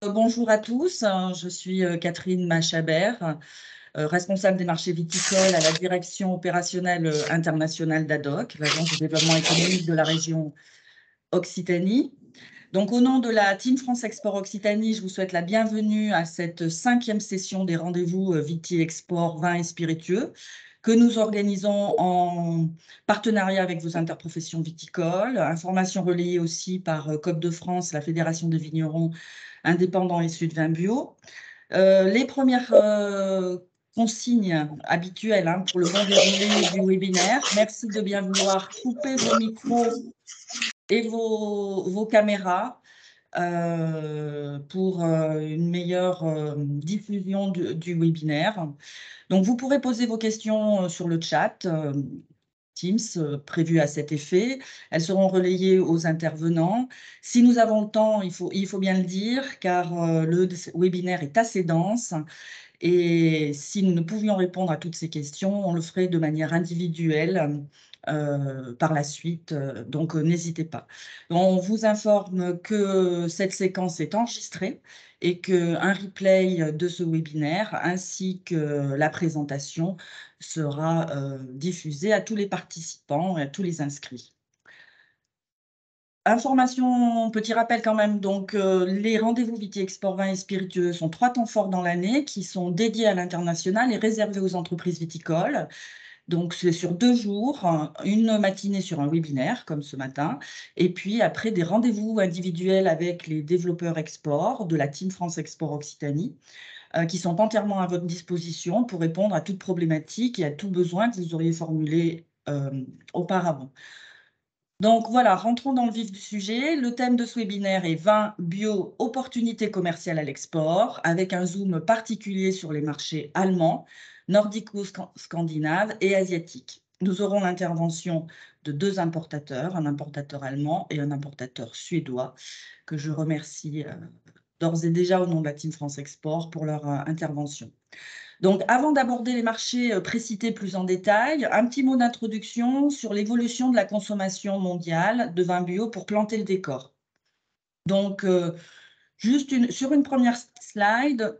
Bonjour à tous, je suis Catherine Machabert, responsable des marchés viticoles à la direction opérationnelle internationale d'ADOC, l'Agence de développement économique de la région Occitanie. Donc, au nom de la Team France Export Occitanie, je vous souhaite la bienvenue à cette 5e session des rendez-vous Viti Export vins et spiritueux que nous organisons en partenariat avec vos interprofessions viticoles. Information relayée aussi par COP de France, la Fédération des vignerons indépendants issus de vin bio. Les premières consignes habituelles pour le bon déroulé du webinaire. Merci de bien vouloir couper vos micros et vos caméras pour une meilleure diffusion du webinaire. Donc, vous pourrez poser vos questions sur le chat Teams prévu à cet effet. Elles seront relayées aux intervenants. Si nous avons le temps, il faut bien le dire, car le webinaire est assez dense. Et si nous ne pouvions répondre à toutes ces questions, on le ferait de manière individuelle par la suite. Donc, n'hésitez pas. On vous informe que cette séquence est enregistrée et qu'un replay de ce webinaire ainsi que la présentation sera diffusé à tous les participants et à tous les inscrits. Information, petit rappel quand même, donc les rendez-vous Viti Export Vins et Spiritueux sont 3 temps forts dans l'année qui sont dédiés à l'international et réservés aux entreprises viticoles. Donc c'est sur 2 jours, une matinée sur un webinaire comme ce matin, et puis après des rendez-vous individuels avec les développeurs export de la Team France Export Occitanie, qui sont entièrement à votre disposition pour répondre à toute problématique et à tout besoin que vous auriez formulé auparavant. Donc voilà, rentrons dans le vif du sujet. Le thème de ce webinaire est vin bio, opportunités commerciales à l'export, avec un zoom particulier sur les marchés allemands, nordico-scandinaves et asiatiques. Nous aurons l'intervention de 2 importateurs, un importateur allemand et un importateur suédois, que je remercie d'ores et déjà au nom de la Team France Export pour leur intervention. Donc, avant d'aborder les marchés précités plus en détail, un petit mot d'introduction sur l'évolution de la consommation mondiale de vin bio pour planter le décor. Donc, sur une première slide,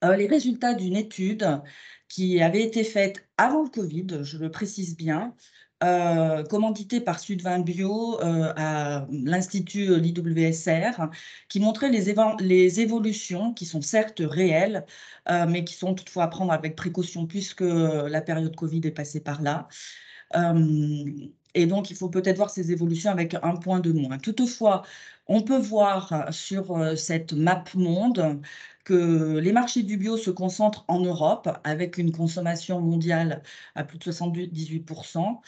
les résultats d'une étude qui avait été faite avant le Covid, je le précise bien, commanditée par Sudvin Bio à l'Institut l'IWSR, qui montrait les évolutions qui sont certes réelles, mais qui sont toutefois à prendre avec précaution puisque la période Covid est passée par là. Et donc, il faut peut-être voir ces évolutions avec un point de moins. Toutefois, on peut voir sur cette map monde que les marchés du bio se concentrent en Europe avec une consommation mondiale à plus de 78%,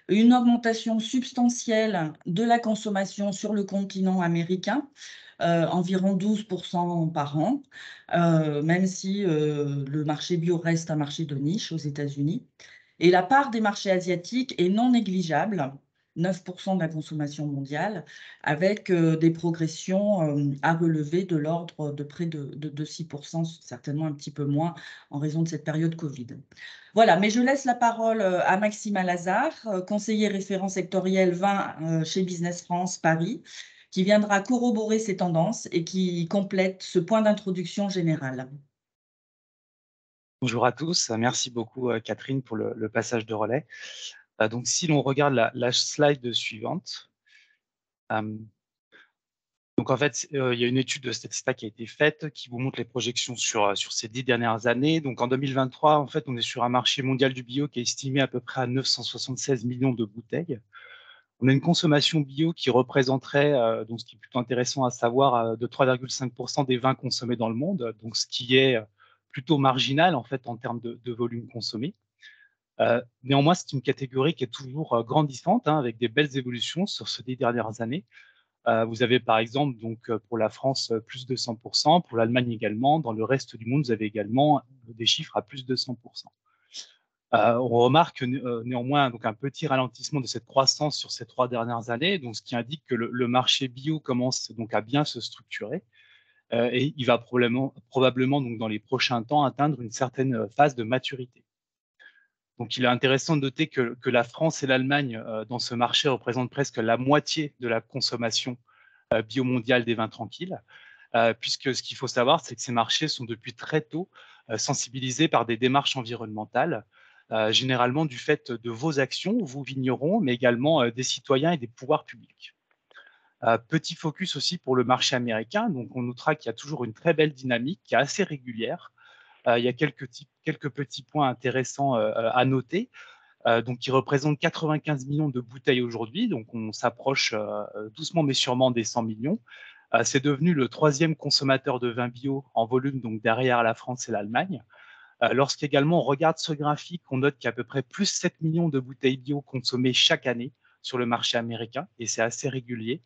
une augmentation substantielle de la consommation sur le continent américain, environ 12% par an, même si le marché bio reste un marché de niche aux États-Unis. Et la part des marchés asiatiques est non négligeable, 9% de la consommation mondiale, avec des progressions à relever de l'ordre de près de 6%, certainement un petit peu moins en raison de cette période Covid. Voilà, mais je laisse la parole à Maxime Alazard, conseiller référent sectoriel vin chez Business France Paris, qui viendra corroborer ces tendances et qui complète ce point d'introduction général. Bonjour à tous, merci beaucoup Catherine pour le passage de relais. Donc si l'on regarde la slide suivante, donc en fait il y a une étude de Statista qui a été faite qui vous montre les projections sur ces 10 dernières années. Donc en 2023, en fait, on est sur un marché mondial du bio qui est estimé à peu près à 976 millions de bouteilles. On a une consommation bio qui représenterait, donc ce qui est plutôt intéressant à savoir, de 3,5% des vins consommés dans le monde, donc ce qui est plutôt marginal en fait en termes de volume consommé. Néanmoins, c'est une catégorie qui est toujours grandissante, avec des belles évolutions sur ces 10 dernières années. Vous avez par exemple donc pour la France plus de 100%, pour l'Allemagne également. Dans le reste du monde, vous avez également des chiffres à plus de 100%. On remarque néanmoins donc un petit ralentissement de cette croissance sur ces 3 dernières années, donc ce qui indique que le marché bio commence donc à bien se structurer et il va probablement donc dans les prochains temps atteindre une certaine phase de maturité. Donc il est intéressant de noter que la France et l'Allemagne dans ce marché représentent presque la moitié de la consommation bio mondiale des vins tranquilles. puisque ce qu'il faut savoir, c'est que ces marchés sont depuis très tôt sensibilisés par des démarches environnementales, généralement du fait de vos actions, vous vignerons, mais également des citoyens et des pouvoirs publics. Petit focus aussi pour le marché américain, donc on notera qu'il y a toujours une très belle dynamique qui est assez régulière. Il y a quelques petits points intéressants à noter. Donc qui représente 95 millions de bouteilles aujourd'hui, donc on s'approche doucement mais sûrement des 100 millions. C'est devenu le 3e consommateur de vin bio en volume, donc derrière la France et l'Allemagne. Lorsqu'également on regarde ce graphique, on note qu'il y a à peu près plus 7 millions de bouteilles bio consommées chaque année sur le marché américain, et c'est assez régulier.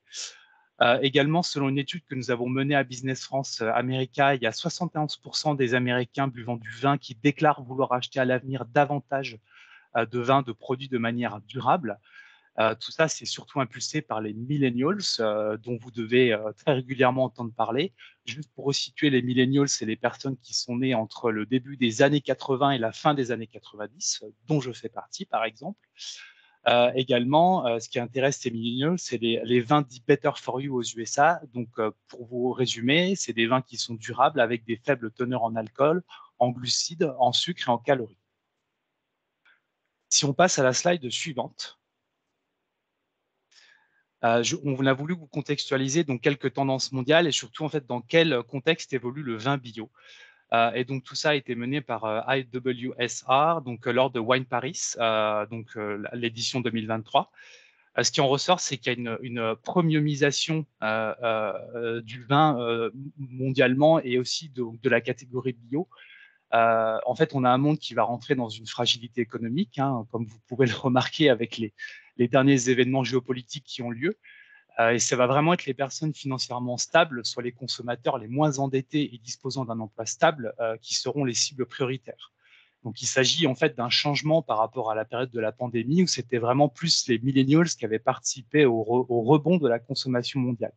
Également, selon une étude que nous avons menée à Business France America, il y a 71% des Américains buvant du vin qui déclarent vouloir acheter à l'avenir davantage de vin, de produits de manière durable. Tout ça, c'est surtout impulsé par les millennials, dont vous devez très régulièrement entendre parler. Juste pour resituer, les millennials, c'est les personnes qui sont nées entre le début des années 80 et la fin des années 90, dont je fais partie, par exemple. Également, ce qui intéresse ces millennials, c'est les vins dits Better for You aux USA. Donc, pour vous résumer, c'est des vins qui sont durables avec des faibles teneurs en alcool, en glucides, en sucre et en calories. Si on passe à la slide suivante, on a voulu vous contextualiser donc quelques tendances mondiales et surtout en fait dans quel contexte évolue le vin bio. Et donc tout ça a été mené par IWSR, donc lors de Wine Paris, l'édition 2023. Ce qui en ressort, c'est qu'il y a une premiumisation du vin mondialement et aussi de la catégorie bio. En fait, on a un monde qui va rentrer dans une fragilité économique, hein, comme vous pouvez le remarquer avec les derniers événements géopolitiques qui ont lieu. Et ça va vraiment être les personnes financièrement stables, soit les consommateurs les moins endettés et disposant d'un emploi stable, qui seront les cibles prioritaires. Donc, il s'agit en fait d'un changement par rapport à la période de la pandémie où c'était vraiment plus les millennials qui avaient participé au rebond de la consommation mondiale.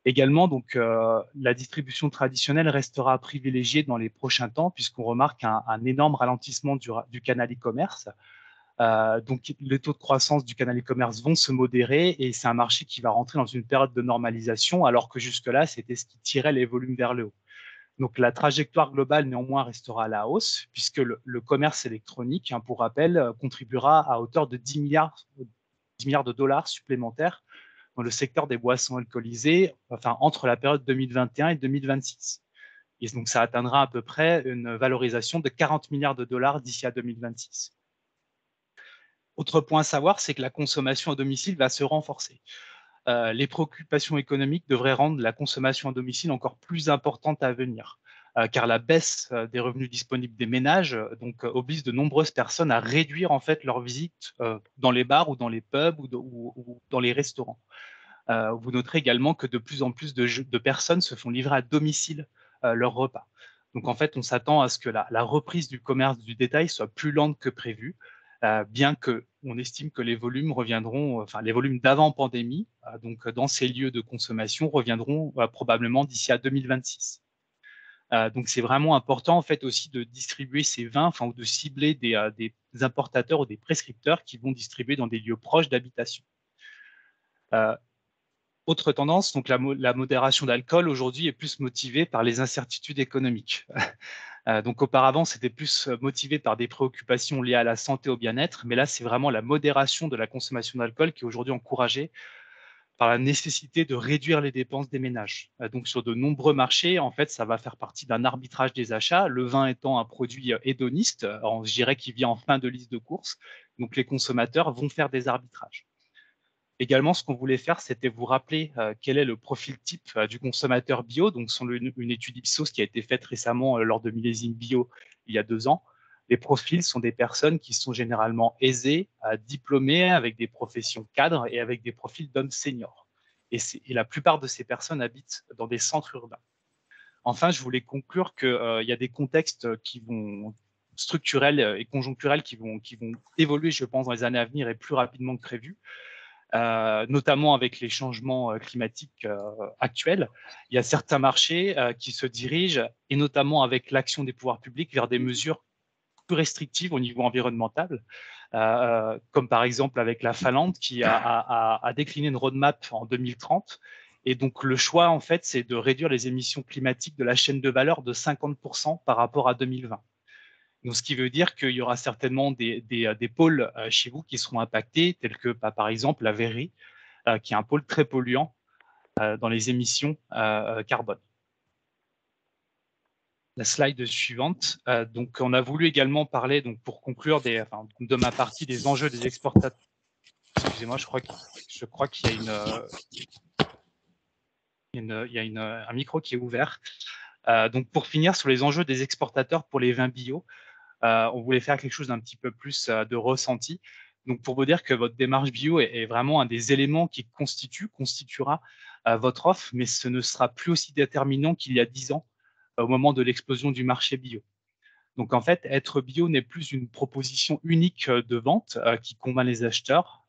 Également, donc, la distribution traditionnelle restera privilégiée dans les prochains temps puisqu'on remarque un énorme ralentissement du canal e-commerce. Donc, les taux de croissance du canal e-commerce vont se modérer et c'est un marché qui va rentrer dans une période de normalisation alors que jusque-là, c'était ce qui tirait les volumes vers le haut. Donc, la trajectoire globale, néanmoins, restera à la hausse puisque le commerce électronique, hein, pour rappel, contribuera à hauteur de 10 milliards de dollars supplémentaires dans le secteur des boissons alcoolisées, enfin, entre la période 2021 et 2026. Et donc, ça atteindra à peu près une valorisation de 40 milliards de dollars d'ici à 2026. Autre point à savoir, c'est que la consommation à domicile va se renforcer. Les préoccupations économiques devraient rendre la consommation à domicile encore plus importante à venir, car la baisse des revenus disponibles des ménages oblige de nombreuses personnes à réduire en fait leurs visites dans les bars ou dans les pubs ou dans les restaurants. Vous noterez également que de plus en plus de personnes se font livrer à domicile leurs repas. Donc en fait, on s'attend à ce que la reprise du commerce du détail soit plus lente que prévu, bien qu'on estime que les volumes reviendront, enfin les volumes d'avant pandémie, donc dans ces lieux de consommation reviendront probablement d'ici à 2026. Donc c'est vraiment important en fait aussi de distribuer ces vins, enfin ou de cibler des importateurs ou des prescripteurs qui vont distribuer dans des lieux proches d'habitation. Autre tendance, donc la modération d'alcool aujourd'hui est plus motivée par les incertitudes économiques. Donc auparavant, c'était plus motivé par des préoccupations liées à la santé, au bien-être, mais là, c'est vraiment la modération de la consommation d'alcool qui est aujourd'hui encouragée par la nécessité de réduire les dépenses des ménages. Donc sur de nombreux marchés, en fait, ça va faire partie d'un arbitrage des achats, le vin étant un produit hédoniste, je dirais qui vient en fin de liste de courses, donc les consommateurs vont faire des arbitrages. Également, ce qu'on voulait faire, c'était vous rappeler quel est le profil type du consommateur bio. Donc, selon une étude Ipsos qui a été faite récemment lors de Millésime Bio il y a 2 ans, les profils sont des personnes qui sont généralement aisées, diplômées, avec des professions cadres et avec des profils d'hommes seniors. Et la plupart de ces personnes habitent dans des centres urbains. Enfin, je voulais conclure qu'il y a des contextes qui vont structurels et conjoncturels qui vont évoluer, je pense, dans les années à venir et plus rapidement que prévu. Notamment avec les changements climatiques actuels. Il y a certains marchés qui se dirigent, et notamment avec l'action des pouvoirs publics, vers des mesures plus restrictives au niveau environnemental, comme par exemple avec la Finlande qui a décliné une roadmap en 2030 Et donc, le choix, en fait, c'est de réduire les émissions climatiques de la chaîne de valeur de 50% par rapport à 2020. Donc, ce qui veut dire qu'il y aura certainement des pôles chez vous qui seront impactés, tels que, par exemple, la verrerie, qui est un pôle très polluant dans les émissions carbone. La slide suivante. Donc, on a voulu également parler, donc, pour conclure de ma partie, des enjeux des exportateurs. Excusez-moi, je crois qu'il y a un micro qui est ouvert. Donc, pour finir, sur les enjeux des exportateurs pour les vins bio, on voulait faire quelque chose d'un petit peu plus de ressenti. Donc, pour vous dire que votre démarche bio est vraiment un des éléments qui constituera votre offre, mais ce ne sera plus aussi déterminant qu'il y a 10 ans au moment de l'explosion du marché bio. Donc, en fait, être bio n'est plus une proposition unique de vente qui convainc les acheteurs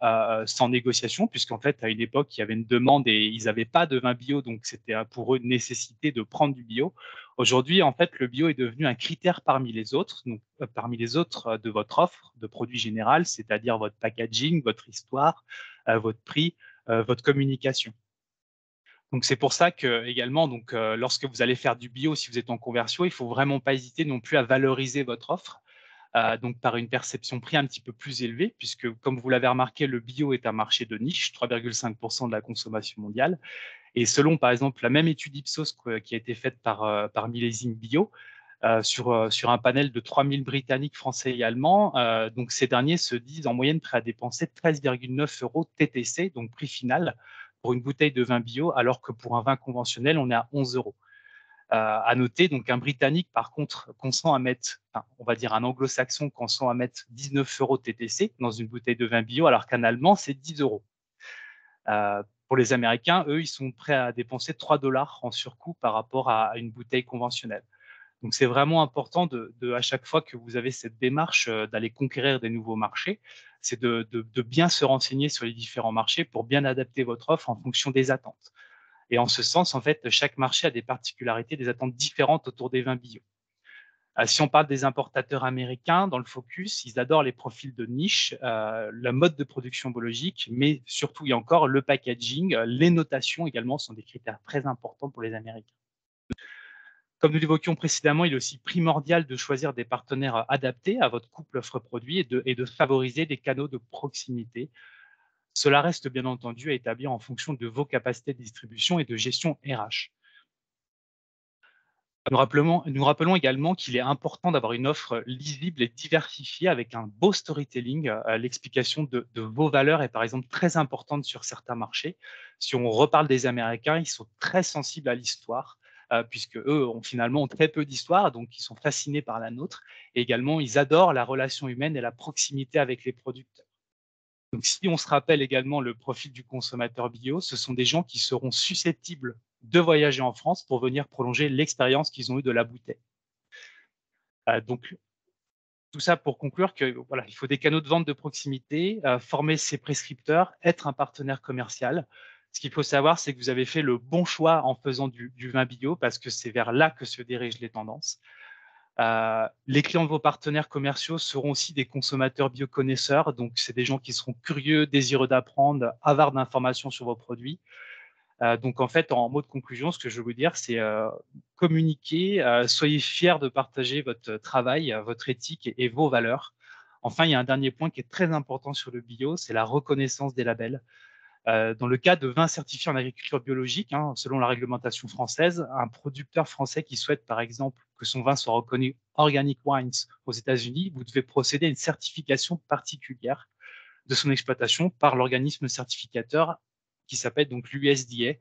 sans négociation, puisqu'en fait, à une époque, il y avait une demande et ils n'avaient pas de vin bio, donc c'était pour eux une nécessité de prendre du bio. Aujourd'hui, en fait, le bio est devenu un critère parmi les autres, donc parmi les autres de votre offre de produit général, c'est-à-dire votre packaging, votre histoire, votre prix, votre communication. Donc, c'est pour ça que également, donc, lorsque vous allez faire du bio, si vous êtes en conversion, il ne faut vraiment pas hésiter non plus à valoriser votre offre, donc par une perception prix un petit peu plus élevée, puisque, comme vous l'avez remarqué, le bio est un marché de niche, 3,5% de la consommation mondiale. Et selon, par exemple, la même étude Ipsos qui a été faite par Millésime Bio, sur un panel de 3000 Britanniques, Français et Allemands, donc ces derniers se disent en moyenne prêts à dépenser 13,9 € TTC, donc prix final, pour une bouteille de vin bio, alors que pour un vin conventionnel, on est à 11 €. À noter, donc un Britannique, par contre, consent à mettre, on va dire un Anglo-Saxon consent à mettre 19 € TTC dans une bouteille de vin bio, alors qu'un Allemand, c'est 10 €. Pour les Américains, eux, ils sont prêts à dépenser 3 $ en surcoût par rapport à une bouteille conventionnelle. Donc, c'est vraiment important à chaque fois que vous avez cette démarche d'aller conquérir des nouveaux marchés, c'est de bien se renseigner sur les différents marchés pour bien adapter votre offre en fonction des attentes. Et en ce sens, en fait, chaque marché a des particularités, des attentes différentes autour des vins bio. Si on parle des importateurs américains, dans le focus, ils adorent les profils de niche, la mode de production biologique, mais surtout et encore le packaging, les notations également sont des critères très importants pour les Américains. Comme nous l'évoquions précédemment, il est aussi primordial de choisir des partenaires adaptés à votre couple offre-produit et de favoriser des canaux de proximité. Cela reste bien entendu à établir en fonction de vos capacités de distribution et de gestion RH. Nous rappelons également qu'il est important d'avoir une offre lisible et diversifiée avec un beau storytelling. L'explication de vos valeurs est par exemple très importante sur certains marchés. Si on reparle des Américains, ils sont très sensibles à l'histoire, puisque eux ont finalement très peu d'histoire, donc ils sont fascinés par la nôtre. Et également, ils adorent la relation humaine et la proximité avec les producteurs. Donc, si on se rappelle également le profil du consommateur bio, ce sont des gens qui seront susceptibles de voyager en France pour venir prolonger l'expérience qu'ils ont eue de la bouteille. Donc, tout ça pour conclure que voilà, il faut des canaux de vente de proximité, former ses prescripteurs, être un partenaire commercial. Ce qu'il faut savoir, c'est que vous avez fait le bon choix en faisant du vin bio parce que c'est vers là que se dirigent les tendances. Les clients de vos partenaires commerciaux seront aussi des consommateurs bioconnaisseurs, donc c'est des gens qui seront curieux, désireux d'apprendre, avares d'informations sur vos produits. Donc en fait, en mot de conclusion, ce que je veux vous dire, c'est communiquer, soyez fiers de partager votre travail, votre éthique et vos valeurs. Enfin, il y a un dernier point qui est très important sur le bio, c'est la reconnaissance des labels. Dans le cas de vins certifiés en agriculture biologique, selon la réglementation française, un producteur français qui souhaite, par exemple, que son vin soit reconnu Organic Wines aux États-Unis, vous devez procéder à une certification particulière de son exploitation par l'organisme certificateur qui s'appelle donc l'USDA.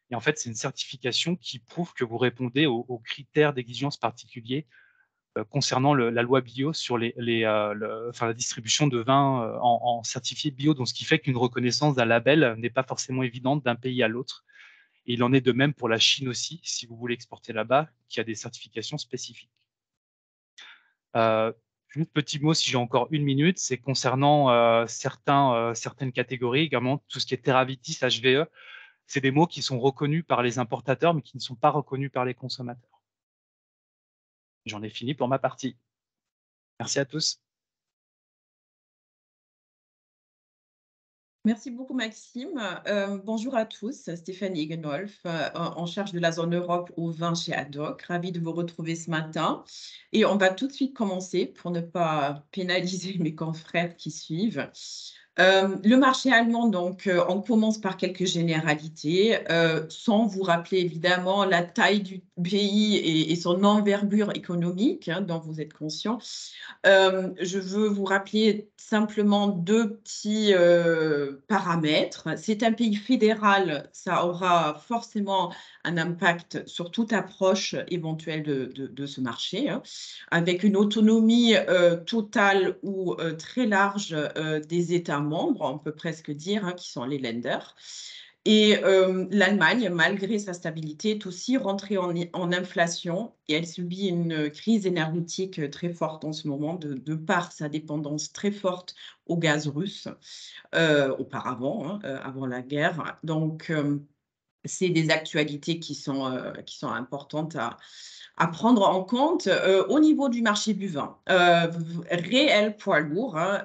Et en fait, c'est une certification qui prouve que vous répondez aux critères d'exigence particuliers concernant la loi bio sur la distribution de vins en certifié bio, donc ce qui fait qu'une reconnaissance d'un label n'est pas forcément évidente d'un pays à l'autre. Et il en est de même pour la Chine aussi, si vous voulez exporter là-bas, qui a des certifications spécifiques. Juste petit mot, si j'ai encore une minute, c'est concernant certaines catégories, également tout ce qui est Terravitis, HVE, c'est des mots qui sont reconnus par les importateurs, mais qui ne sont pas reconnus par les consommateurs. J'en ai fini pour ma partie. Merci à tous. Merci beaucoup Maxime. Bonjour à tous, Stéphanie Egenolf, en charge de la zone Europe au vin chez Haddock. Ravie de vous retrouver ce matin. Et on va tout de suite commencer pour ne pas pénaliser mes confrères qui suivent. Le marché allemand, donc, on commence par quelques généralités, sans vous rappeler évidemment la taille du pays et son envergure économique, hein, dont vous êtes conscient. Je veux vous rappeler simplement deux petits paramètres. C'est un pays fédéral, ça aura forcément un impact sur toute approche éventuelle de ce marché, hein, avec une autonomie totale ou très large des États membres, on peut presque dire, hein, qui sont les Länder. Et l'Allemagne, malgré sa stabilité, est aussi rentrée en inflation et elle subit une crise énergétique très forte en ce moment de par sa dépendance très forte au gaz russe auparavant, hein, avant la guerre. Donc, c'est des actualités qui sont importantes à prendre en compte. Au niveau du marché du vin, réel poids lourd, hein,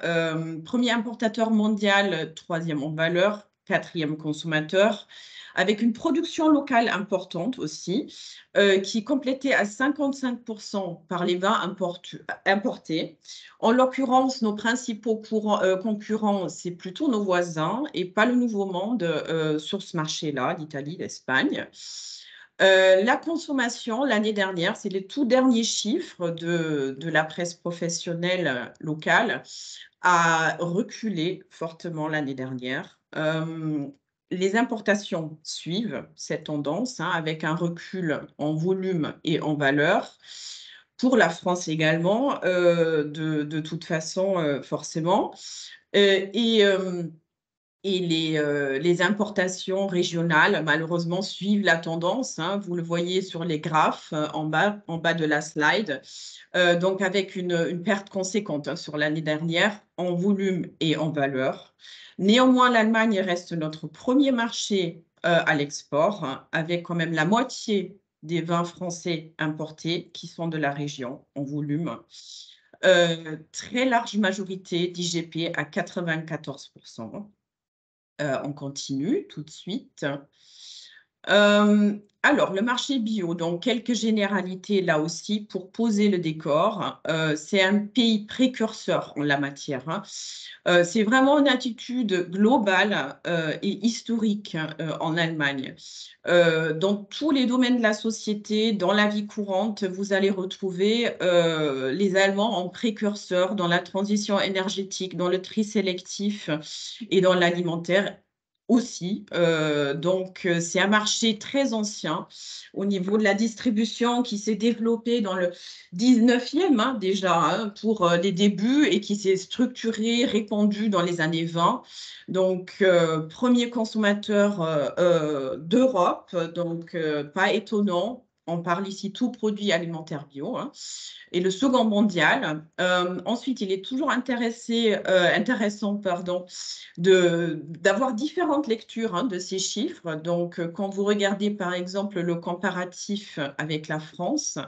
premier importateur mondial, troisième en valeur, quatrième consommateur, avec une production locale importante aussi, qui est complétée à 55% par les vins importés. En l'occurrence, nos principaux concurrents, c'est plutôt nos voisins et pas le Nouveau Monde sur ce marché-là, l'Italie, l'Espagne. La consommation, l'année dernière, c'est les tout derniers chiffres de la presse professionnelle locale, a reculé fortement l'année dernière. Les importations suivent cette tendance, hein, avec un recul en volume et en valeur. Pour la France également, de toute façon, forcément. Et les importations régionales, malheureusement, suivent la tendance, hein. Vous le voyez sur les graphes en bas de la slide. Donc, avec une perte conséquente, hein, sur l'année dernière en volume et en valeur. Néanmoins, l'Allemagne reste notre premier marché à l'export, hein, avec quand même la moitié des vins français importés qui sont de la région en volume. Très large majorité d'IGP à 94%. On continue tout de suite. Alors, le marché bio, donc quelques généralités là aussi pour poser le décor. C'est un pays précurseur en la matière, hein. C'est vraiment une attitude globale et historique en Allemagne. Dans tous les domaines de la société, dans la vie courante, vous allez retrouver les Allemands en précurseur dans la transition énergétique, dans le tri sélectif et dans l'alimentaire aussi. Donc, c'est un marché très ancien au niveau de la distribution qui s'est développé dans le 19e, hein, déjà, hein, pour les débuts et qui s'est structuré, répandu dans les années 20. Donc, premier consommateur d'Europe, donc pas étonnant. On parle ici tout produit alimentaire bio, hein. Et le second mondial. Ensuite, il est toujours intéressant d'avoir différentes lectures, hein, de ces chiffres. Donc, quand vous regardez par exemple le comparatif avec la France,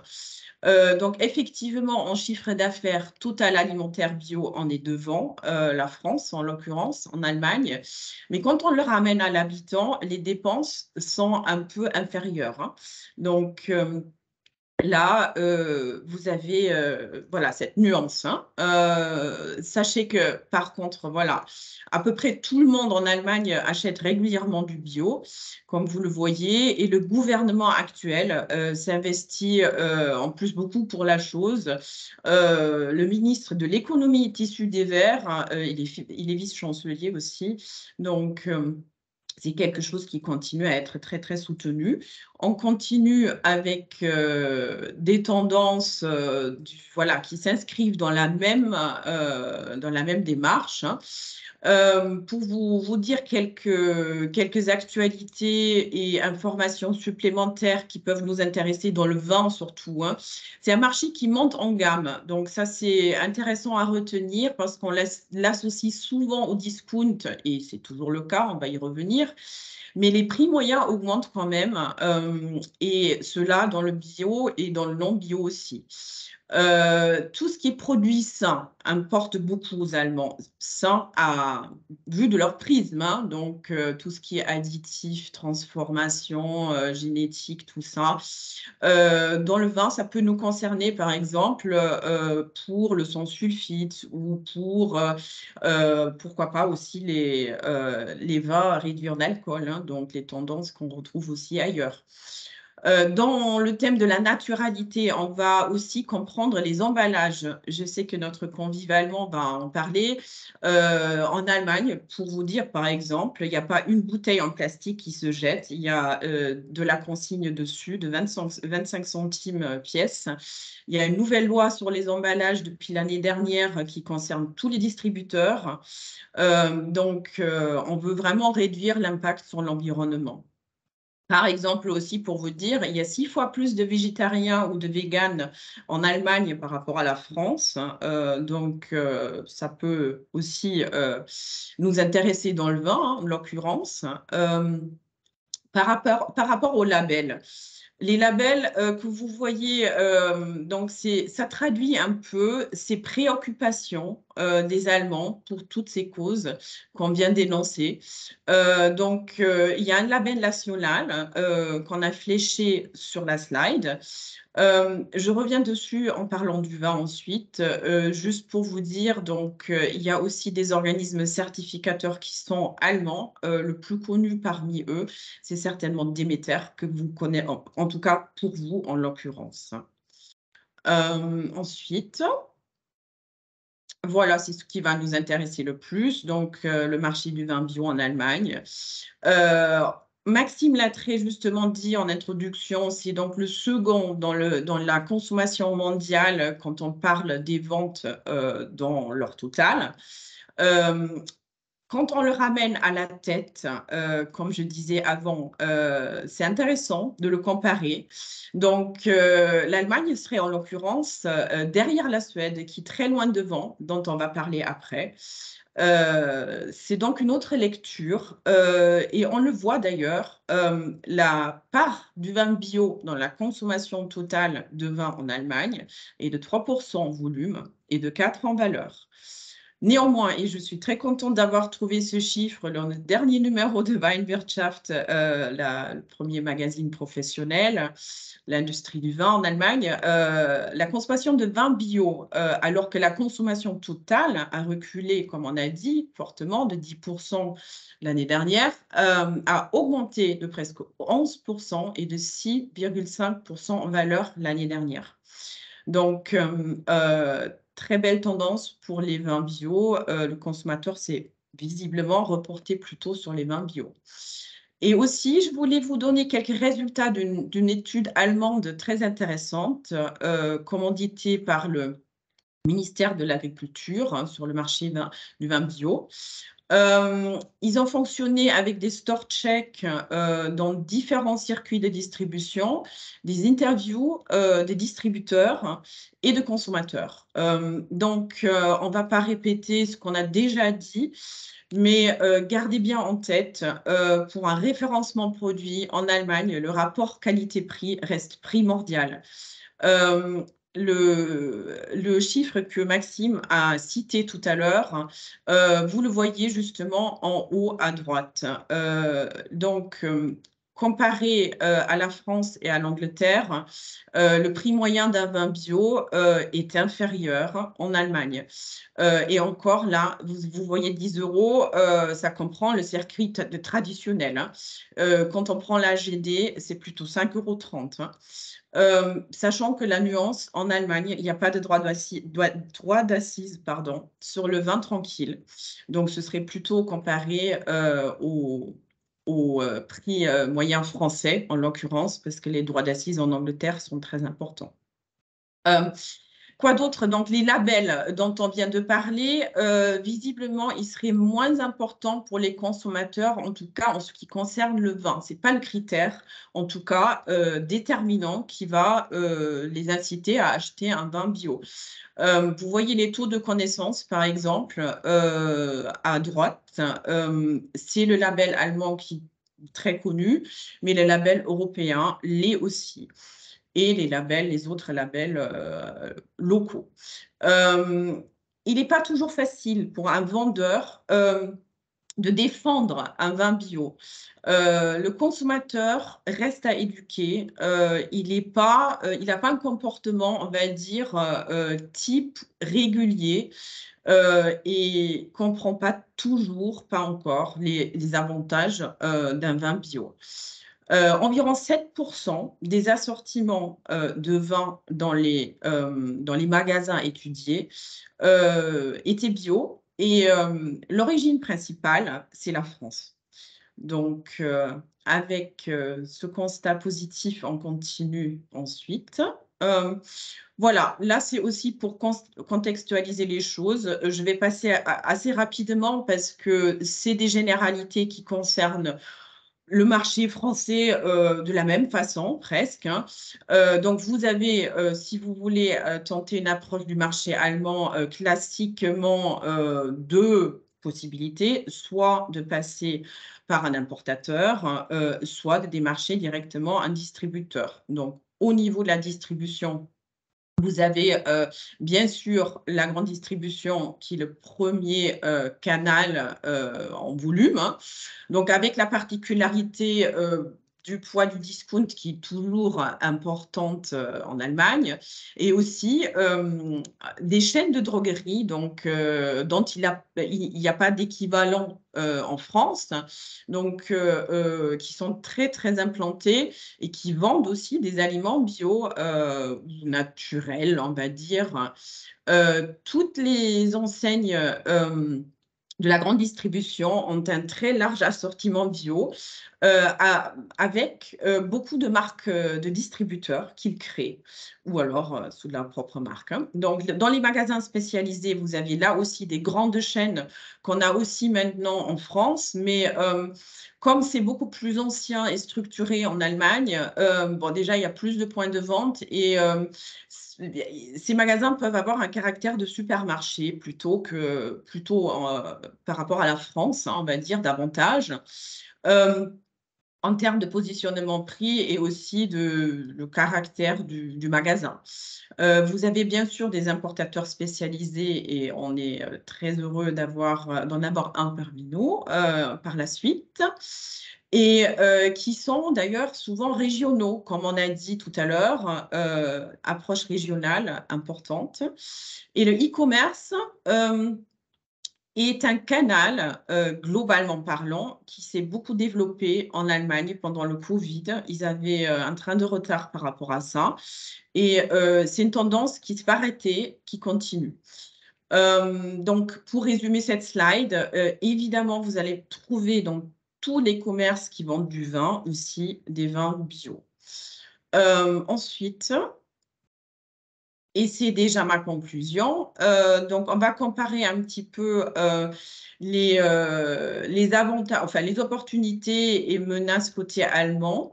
donc effectivement, en chiffre d'affaires total alimentaire bio, on est devant la France, en l'occurrence, en Allemagne. Mais quand on le ramène à l'habitant, les dépenses sont un peu inférieures, hein. Donc, là, vous avez voilà, cette nuance, hein. Sachez que, par contre, voilà, à peu près tout le monde en Allemagne achète régulièrement du bio, comme vous le voyez, et le gouvernement actuel s'investit en plus beaucoup pour la chose. Le ministre de l'économie est issu des Verts, hein, il est vice-chancelier aussi. Donc, c'est quelque chose qui continue à être très, très soutenu. On continue avec des tendances voilà, qui s'inscrivent dans la même démarche, hein. Pour vous dire quelques actualités et informations supplémentaires qui peuvent nous intéresser dans le vin surtout, hein. C'est un marché qui monte en gamme. Donc ça, c'est intéressant à retenir parce qu'on l'associe souvent au discount et c'est toujours le cas, on va y revenir. Mais les prix moyens augmentent quand même et cela dans le bio et dans le non-bio aussi. Tout ce qui est produit sain importe beaucoup aux Allemands, sain vu de leur prisme, hein, donc tout ce qui est additif, transformation, génétique, tout ça. Dans le vin, ça peut nous concerner, par exemple, pour le sans sulfite ou pourquoi pas aussi les vins à réduire d'alcool, hein, donc les tendances qu'on retrouve aussi ailleurs. Dans le thème de la naturalité, on va aussi comprendre les emballages. Je sais que notre convive allemand va en parler. En Allemagne, pour vous dire, par exemple, il n'y a pas une bouteille en plastique qui se jette. Il y a de la consigne dessus de 25 centimes pièce. Il y a une nouvelle loi sur les emballages depuis l'année dernière qui concerne tous les distributeurs. Donc, on veut vraiment réduire l'impact sur l'environnement. Par exemple, aussi pour vous dire, il y a 6 fois plus de végétariens ou de véganes en Allemagne par rapport à la France. Donc, ça peut aussi nous intéresser dans le vin, hein, en l'occurrence. Par rapport au label. Les labels que vous voyez, donc ça traduit un peu ces préoccupations des Allemands pour toutes ces causes qu'on vient d'énoncer. Donc, il y a un label national qu'on a fléché sur la slide. Je reviens dessus en parlant du vin ensuite, juste pour vous dire, donc, il y a aussi des organismes certificateurs qui sont allemands. Le plus connu parmi eux, c'est certainement Demeter, que vous connaissez, en tout cas pour vous en l'occurrence. Ensuite, voilà, c'est ce qui va nous intéresser le plus, donc le marché du vin bio en Allemagne. Maxime l'a très justement dit en introduction, c'est donc le second dans la consommation mondiale quand on parle des ventes dans leur total. Quand on le ramène à la tête, comme je disais avant, c'est intéressant de le comparer. Donc, l'Allemagne serait en l'occurrence derrière la Suède, qui est très loin devant, dont on va parler après. C'est donc une autre lecture et on le voit d'ailleurs, la part du vin bio dans la consommation totale de vin en Allemagne est de 3% en volume et de 4% en valeur. Néanmoins, et je suis très contente d'avoir trouvé ce chiffre dans le dernier numéro de Weinwirtschaft, le premier magazine professionnel, l'industrie du vin en Allemagne, la consommation de vin bio, alors que la consommation totale a reculé, comme on a dit, fortement, de 10% l'année dernière, a augmenté de presque 11% et de 6,5% en valeur l'année dernière. Donc, très belle tendance pour les vins bio. Le consommateur s'est visiblement reporté plutôt sur les vins bio. Et aussi, je voulais vous donner quelques résultats d'une étude allemande très intéressante, commanditée par le ministère de l'Agriculture, hein, sur le marché du vin bio. Ils ont fonctionné avec des store checks dans différents circuits de distribution, des interviews des distributeurs et de consommateurs. Donc, on ne va pas répéter ce qu'on a déjà dit, mais gardez bien en tête, pour un référencement produit en Allemagne, le rapport qualité-prix reste primordial. Le chiffre que Maxime a cité tout à l'heure, vous le voyez justement en haut à droite. Donc, comparé à la France et à l'Angleterre, le prix moyen d'un vin bio est inférieur en Allemagne. Et encore là, vous voyez 10 €, ça comprend le circuit traditionnel, hein. Quand on prend la GD, c'est plutôt 5,30 €. Hein. Sachant que la nuance, en Allemagne, il n'y a pas de droit d'assise sur le vin tranquille. Donc, ce serait plutôt comparé au prix moyen français, en l'occurrence, parce que les droits d'assises en Angleterre sont très importants. Quoi d'autre? Donc, les labels dont on vient de parler, visiblement, ils seraient moins importants pour les consommateurs, en tout cas en ce qui concerne le vin. Ce n'est pas le critère, en tout cas, déterminant qui va les inciter à acheter un vin bio. Vous voyez les taux de connaissance, par exemple, à droite. C'est le label allemand qui est très connu, mais le label européen l'est aussi. et les autres labels locaux. Il n'est pas toujours facile pour un vendeur de défendre un vin bio. Le consommateur reste à éduquer. Il n'a pas un comportement, on va dire, type régulier et comprend pas toujours, pas encore, les avantages d'un vin bio. Environ 7% des assortiments de vin dans les magasins étudiés étaient bio et l'origine principale, c'est la France. Donc, avec ce constat positif, on continue ensuite. Voilà, là, c'est aussi pour contextualiser les choses. Je vais passer assez rapidement parce que c'est des généralités qui concernent le marché français de la même façon, presque. Hein. Donc, vous avez, si vous voulez tenter une approche du marché allemand, classiquement deux possibilités, soit de passer par un importateur, soit de démarcher directement un distributeur. Donc, au niveau de la distribution, vous avez bien sûr la grande distribution qui est le premier canal en volume. Hein. Donc, avec la particularité du poids du discount qui est toujours importante en Allemagne et aussi des chaînes de droguerie donc, dont il n'y a pas d'équivalent en France, donc qui sont très, très implantées et qui vendent aussi des aliments bio naturels, on va dire. Toutes les enseignes de la grande distribution ont un très large assortiment bio avec beaucoup de marques de distributeurs qu'ils créent ou alors sous leur propre marque. Hein. Donc, dans les magasins spécialisés, vous avez là aussi des grandes chaînes qu'on a aussi maintenant en France, mais comme c'est beaucoup plus ancien et structuré en Allemagne, bon, déjà, il y a plus de points de vente et ces magasins peuvent avoir un caractère de supermarché plutôt par rapport à la France, hein, on va dire davantage, en termes de positionnement prix et aussi le caractère du magasin. Vous avez bien sûr des importateurs spécialisés et on est très heureux d'en avoir un parmi nous par la suite. Et qui sont d'ailleurs souvent régionaux, comme on a dit tout à l'heure, approche régionale importante. Et le e-commerce est un canal, globalement parlant, qui s'est beaucoup développé en Allemagne pendant le Covid. Ils avaient un train de retard par rapport à ça. Et c'est une tendance qui ne s'est pas arrêtée, qui continue. Donc, pour résumer cette slide, évidemment, vous allez trouver dans tous les commerces qui vendent du vin aussi des vins bio. Ensuite, et c'est déjà ma conclusion, donc on va comparer un petit peu les avantages, enfin les opportunités et menaces côté allemand.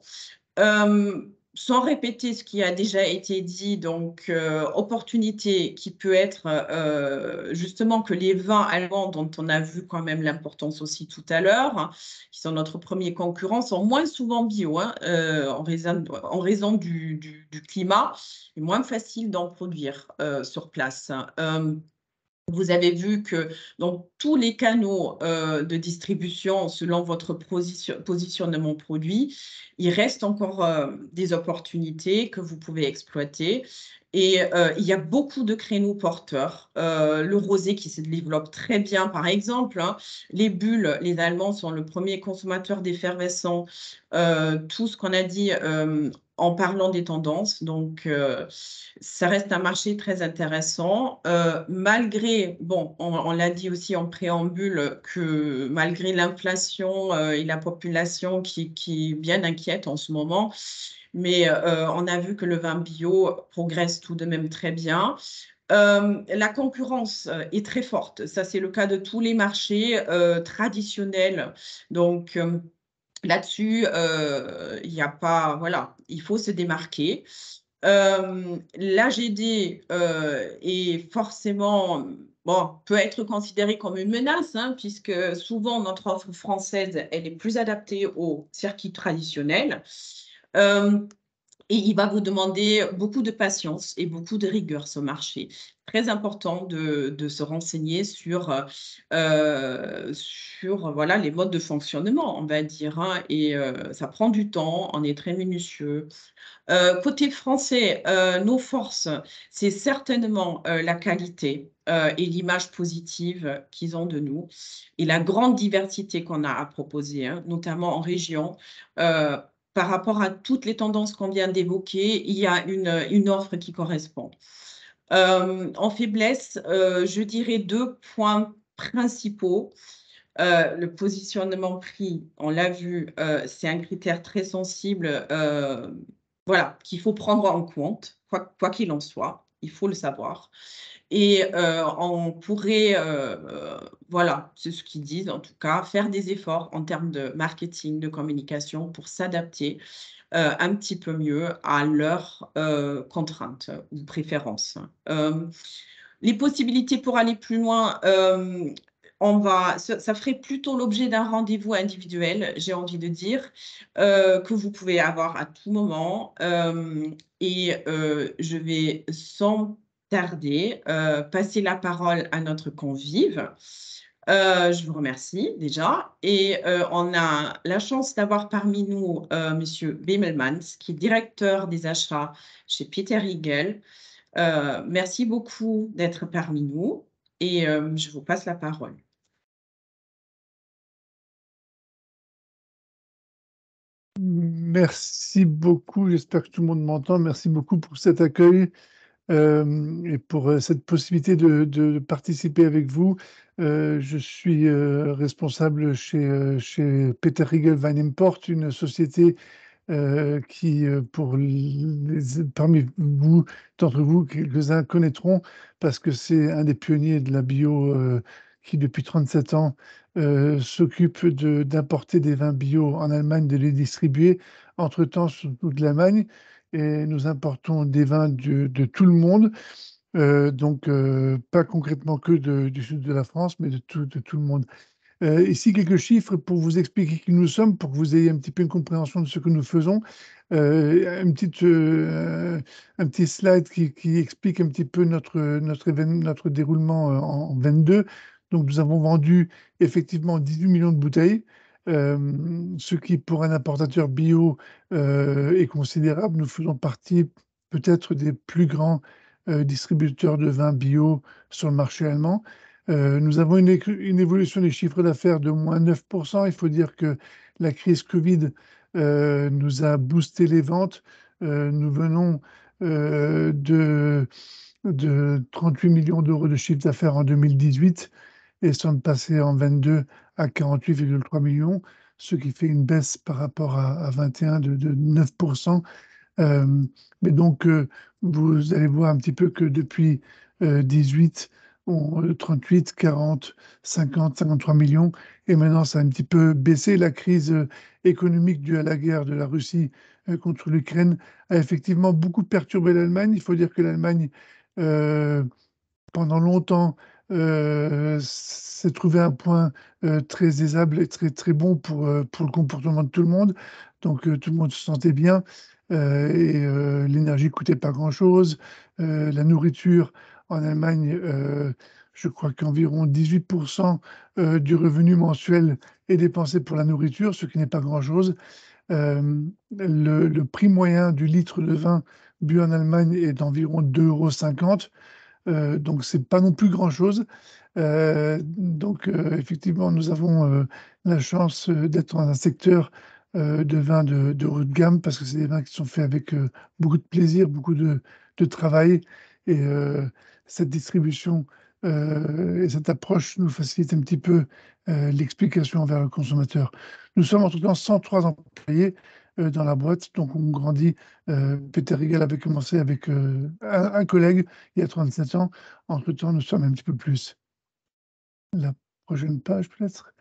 Sans répéter ce qui a déjà été dit, donc opportunité qui peut être justement que les vins allemands, dont on a vu quand même l'importance aussi tout à l'heure, hein, qui sont notre premier concurrent, sont moins souvent bio hein, en raison du climat, et moins facile d'en produire sur place. Vous avez vu que dans tous les canaux de distribution, selon votre positionnement produit, il reste encore des opportunités que vous pouvez exploiter. Et il y a beaucoup de créneaux porteurs. Le rosé qui se développe très bien, par exemple. Hein, les bulles, les Allemands sont le premier consommateur d'effervescent. Tout ce qu'on a dit en parlant des tendances. Donc, ça reste un marché très intéressant. Malgré, bon, on l'a dit aussi en préambule, que malgré l'inflation et la population qui est bien inquiète en ce moment, mais on a vu que le vin bio progresse tout de même très bien. La concurrence est très forte. Ça, c'est le cas de tous les marchés traditionnels. Donc, là-dessus, il n'y a pas, voilà, il faut se démarquer. L'AGD est forcément, bon, peut être considérée comme une menace, hein, puisque souvent notre offre française, elle est plus adaptée au circuit traditionnel. Et il va vous demander beaucoup de patience et beaucoup de rigueur, ce marché. Très important de se renseigner sur voilà, les modes de fonctionnement, on va dire, hein, et ça prend du temps, on est très minutieux. Côté français, nos forces, c'est certainement, la qualité, et l'image positive qu'ils ont de nous et la grande diversité qu'on a à proposer, hein, notamment en région. Heu, Par rapport à toutes les tendances qu'on vient d'évoquer, il y a une offre qui correspond. En faiblesse, je dirais 2 points principaux. Le positionnement prix, on l'a vu, c'est un critère très sensible, voilà, qu'il faut prendre en compte, quoi qu'il en soit, il faut le savoir et on pourrait, voilà, c'est ce qu'ils disent en tout cas, faire des efforts en termes de marketing, de communication pour s'adapter, un petit peu mieux à leurs, contraintes ou préférences. Les possibilités pour aller plus loin, ça ferait plutôt l'objet d'un rendez-vous individuel, j'ai envie de dire, que vous pouvez avoir à tout moment, et je vais sans tarder, passer la parole à notre convive. Je vous remercie déjà et on a la chance d'avoir parmi nous, monsieur Bemelmans, qui est directeur des achats chez Peter Hegel. Merci beaucoup d'être parmi nous et je vous passe la parole. Merci beaucoup, j'espère que tout le monde m'entend. Merci beaucoup pour cet accueil et pour cette possibilité de participer avec vous. Je suis responsable chez Peter Hegel Wine Import, une société qui, parmi vous, d'entre vous, quelques-uns connaîtront, parce que c'est un des pionniers de la bio qui, depuis 37 ans, s'occupe d'importer des vins bio en Allemagne, de les distribuer, entre-temps, sur toute l'Allemagne. Et nous importons des vins de tout le monde, donc pas concrètement que du sud de la France, mais de tout le monde. Ici, quelques chiffres pour vous expliquer qui nous sommes, pour que vous ayez un petit peu une compréhension de ce que nous faisons. Un petit slide qui explique un petit peu notre déroulement en 22. Donc, nous avons vendu effectivement 18 millions de bouteilles, ce qui, pour un importateur bio, est considérable. Nous faisons partie peut-être des plus grands distributeurs de vins bio sur le marché allemand. Nous avons une évolution des chiffres d'affaires de moins 9%. Il faut dire que la crise Covid nous a boosté les ventes. Nous venons de 38 millions d'euros de chiffre d'affaires en 2018 et sommes passés en 22 à 48,3 millions, ce qui fait une baisse par rapport à 21 de 9%. Mais donc, vous allez voir un petit peu que depuis 18, 38, 40, 50, 53 millions, et maintenant ça a un petit peu baissé. La crise économique due à la guerre de la Russie contre l'Ukraine a effectivement beaucoup perturbé l'Allemagne. Il faut dire que l'Allemagne, euh, pendant longtemps, s'est trouvé un point très aisable et très, très bon pour le comportement de tout le monde. Donc, tout le monde se sentait bien et l'énergie coûtait pas grand-chose. La nourriture en Allemagne, je crois qu'environ 18% du revenu mensuel est dépensé pour la nourriture, ce qui n'est pas grand-chose. Le prix moyen du litre de vin bu en Allemagne est d'environ 2,50 €. Donc, c'est pas non plus grand-chose. Donc, effectivement, nous avons la chance d'être dans un secteur de vins de haut de gamme, parce que c'est des vins qui sont faits avec beaucoup de plaisir, beaucoup de travail. Et cette distribution et cette approche nous facilite un petit peu l'explication envers le consommateur. Nous sommes en tout cas 103 employés dans la boîte, donc on grandit. Peter Hegel avait commencé avec un collègue il y a 37 ans. Entre-temps, nous sommes un petit peu plus. La prochaine page, peut-être.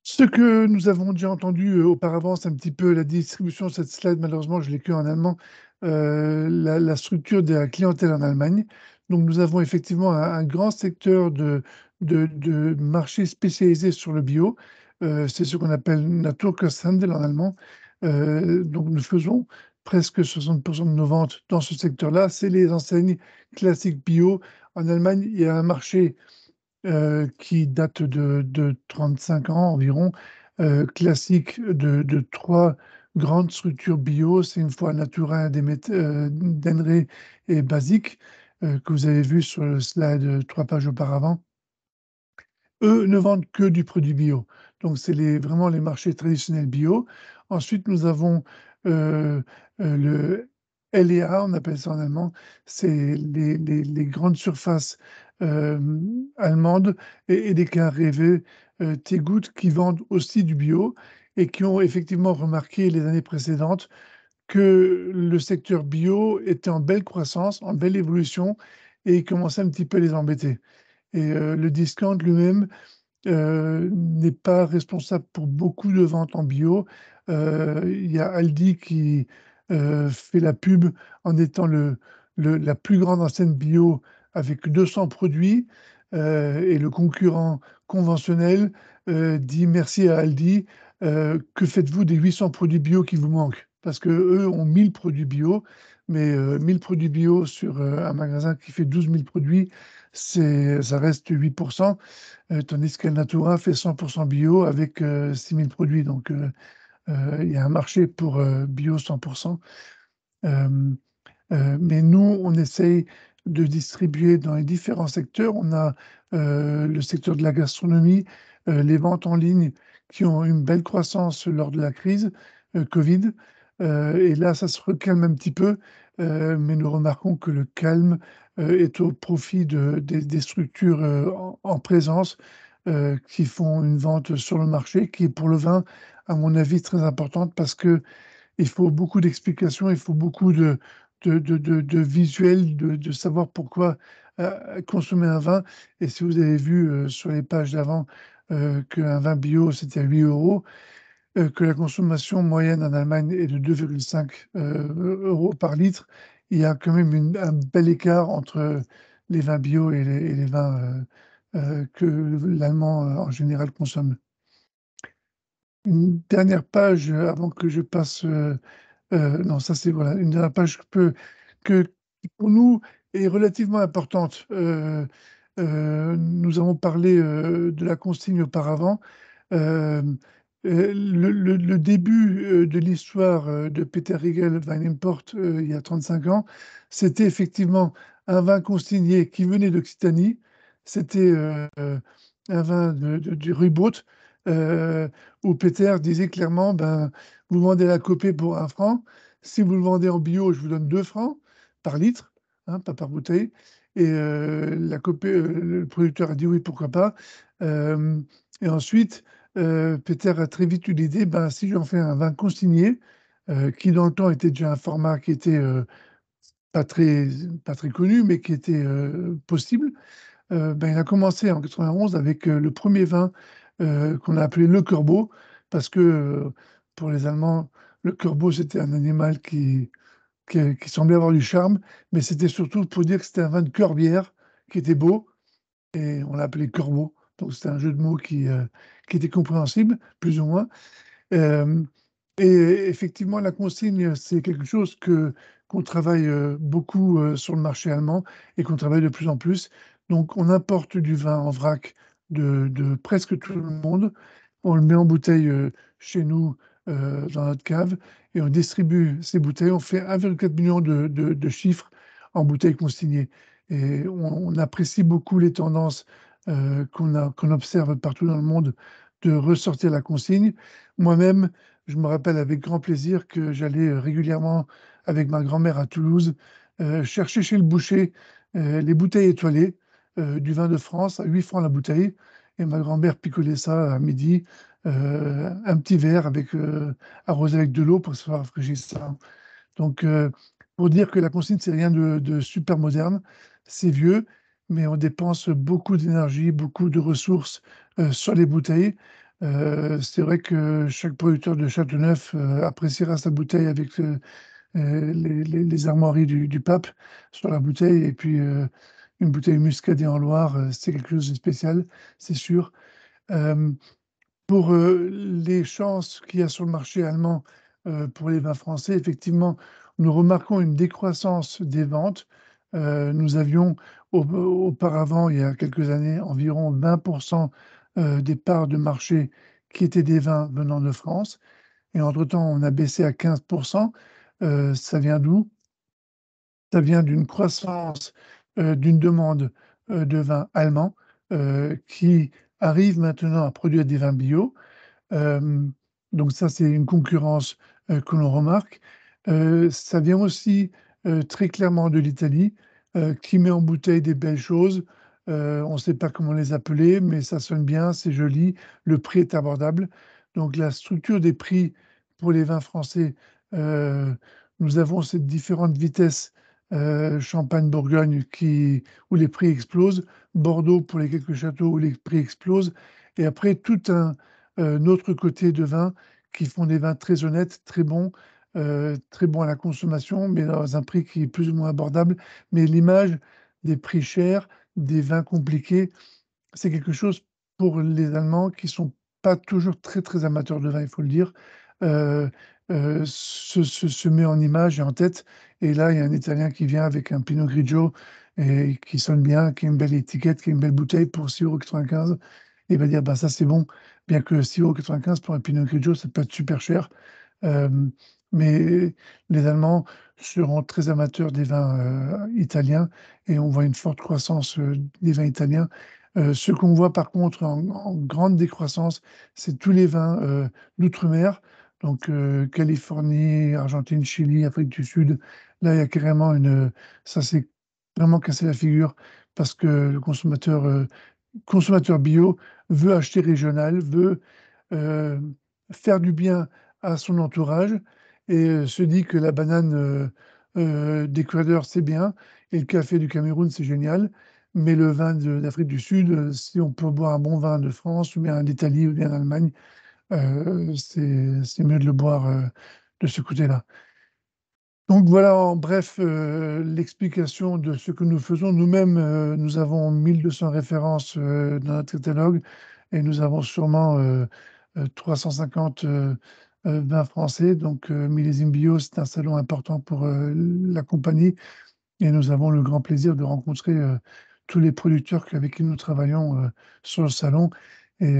Ce que nous avons déjà entendu auparavant, c'est un petit peu la distribution de cette slide. Malheureusement, je l'ai que en allemand. La structure de la clientèle en Allemagne. Donc, nous avons effectivement un grand secteur de marché spécialisé sur le bio. C'est ce qu'on appelle Naturkosthandel en allemand. Donc, nous faisons presque 60% de nos ventes dans ce secteur-là, c'est les enseignes classiques bio. En Allemagne, il y a un marché qui date de 35 ans environ, classique de 3 grandes structures bio. C'est une fois Natura, Denre et Basique, que vous avez vu sur le slide 3 pages auparavant. Eux ne vendent que du produit bio. Donc, c'est vraiment les marchés traditionnels bio. Ensuite, nous avons le LEA, on appelle ça en allemand, c'est les grandes surfaces allemandes et Edeka, Rewe, Tegut, qui vendent aussi du bio et qui ont effectivement remarqué les années précédentes que le secteur bio était en belle croissance, en belle évolution et commençait un petit peu à les embêter. Et le discount lui-même n'est pas responsable pour beaucoup de ventes en bio. Il y a Aldi qui fait la pub en étant la plus grande enseigne bio avec 200 produits, et le concurrent conventionnel dit merci à Aldi, que faites-vous des 800 produits bio qui vous manquent? Parce qu'eux ont 1000 produits bio, mais 1000 produits bio sur un magasin qui fait 12 000 produits, ça reste 8%. Tandis qu'Alnatura fait 100% bio avec 6 000 produits. Donc, il y a un marché pour bio 100%. Mais nous, on essaye de distribuer dans les différents secteurs. On a le secteur de la gastronomie, les ventes en ligne qui ont une belle croissance lors de la crise Covid. Et là, ça se recalme un petit peu, mais nous remarquons que le calme est au profit des structures en présence qui font une vente sur le marché, qui est pour le vin, à mon avis, très importante parce que il faut beaucoup d'explications, il faut beaucoup de visuels, de savoir pourquoi consommer un vin. Et si vous avez vu sur les pages d'avant qu'un vin bio, c'était à 8 euros, que la consommation moyenne en Allemagne est de 2,5 euros par litre, il y a quand même un bel écart entre les vins bio et les vins que l'Allemand en général consomme. Une dernière page avant que je passe. Non, ça c'est voilà, une dernière page qui pour nous est relativement importante. Nous avons parlé de la consigne auparavant. Euh, le début de l'histoire de Peter Riegel Wine Import il y a 35 ans, c'était effectivement un vin consigné qui venait d'Occitanie. C'était un vin du Ruboth, où Peter disait clairement, ben, vous vendez la copée pour 1 franc. Si vous le vendez en bio, je vous donne 2 francs par litre, hein, pas par bouteille. Et la copée, le producteur a dit oui, pourquoi pas. Et ensuite, Peter a très vite eu l'idée, ben, si j'en fais un vin consigné, qui dans le temps était déjà un format qui était pas très, pas très connu, mais qui était possible, ben, il a commencé en 91 avec le premier vin qu'on a appelé le corbeau, parce que pour les Allemands, le corbeau, c'était un animal qui semblait avoir du charme, mais c'était surtout pour dire que c'était un vin de corbière qui était beau, et on l'appelait corbeau. Donc c'était un jeu de mots qui était compréhensible, plus ou moins. Euh, et effectivement, la consigne, c'est quelque chose qu'on travaille beaucoup sur le marché allemand et qu'on travaille de plus en plus. Donc, on importe du vin en vrac de presque tout le monde. On le met en bouteille chez nous dans notre cave et on distribue ces bouteilles. On fait 1,4 million de chiffres en bouteilles consignées. Et on apprécie beaucoup les tendances qu'on observe partout dans le monde de ressortir la consigne. Moi-même, je me rappelle avec grand plaisir que j'allais régulièrement avec ma grand-mère à Toulouse chercher chez le boucher les bouteilles étoilées du vin de France à 8 francs la bouteille. Et ma grand-mère picolait ça à midi, un petit verre arrosé avec de l'eau pour que ce soit rafraîchissant. Donc, pour dire que la consigne, c'est rien de super moderne, c'est vieux, mais on dépense beaucoup d'énergie, beaucoup de ressources sur les bouteilles. C'est vrai que chaque producteur de Châteauneuf appréciera sa bouteille avec les armoiries du pape sur la bouteille, et puis une bouteille muscadée en Loire, c'est quelque chose de spécial, c'est sûr. Euh, pour les chances qu'il y a sur le marché allemand pour les vins français. Effectivement, nous remarquons une décroissance des ventes. Nous avions auparavant, il y a quelques années, environ 20% des parts de marché qui étaient des vins venant de France. Et entre-temps, on a baissé à 15%. Ça vient d'où? Ça vient d'une croissance d'une demande de vins allemands qui arrivent maintenant à produire des vins bio. Donc ça, c'est une concurrence que l'on remarque. Ça vient aussi très clairement de l'Italie, qui met en bouteille des belles choses. On ne sait pas comment les appeler, mais ça sonne bien, c'est joli, le prix est abordable. Donc la structure des prix pour les vins français, nous avons ces différentes vitesses, Champagne-Bourgogne où les prix explosent, Bordeaux pour les quelques châteaux où les prix explosent, et après tout un autre côté de vins qui font des vins très honnêtes, très bons à la consommation, mais dans un prix qui est plus ou moins abordable. Mais l'image des prix chers, des vins compliqués, c'est quelque chose pour les Allemands qui sont pas toujours très, très amateurs de vin, il faut le dire, euh, se met en image et en tête. Et là, il y a un Italien qui vient avec un Pinot Grigio et qui sonne bien, qui a une belle étiquette, qui a une belle bouteille pour 6,95 €. Il va dire, bah, ça c'est bon, bien que 6,95 € pour un Pinot Grigio, ça peut être super cher. Euh, mais les Allemands seront très amateurs des vins italiens et on voit une forte croissance des vins italiens. Ce qu'on voit par contre en grande décroissance, c'est tous les vins d'outre-mer, donc Californie, Argentine, Chili, Afrique du Sud. Là, il y a carrément ça s'est vraiment cassé la figure parce que le consommateur bio veut acheter régional, veut euh, faire du bien à son entourage et se dit que la banane d'Équateur, c'est bien, et le café du Cameroun, c'est génial, mais le vin d'Afrique du Sud, si on peut boire un bon vin de France ou bien d'Italie ou bien d'Allemagne, c'est mieux de le boire de ce côté-là. Donc voilà, en bref, l'explication de ce que nous faisons. Nous-mêmes, nous avons 1200 références dans notre catalogue et nous avons sûrement 350 vins français. Donc, Millésime Bio, c'est un salon important pour la compagnie et nous avons le grand plaisir de rencontrer tous les producteurs avec qui nous travaillons sur le salon. Et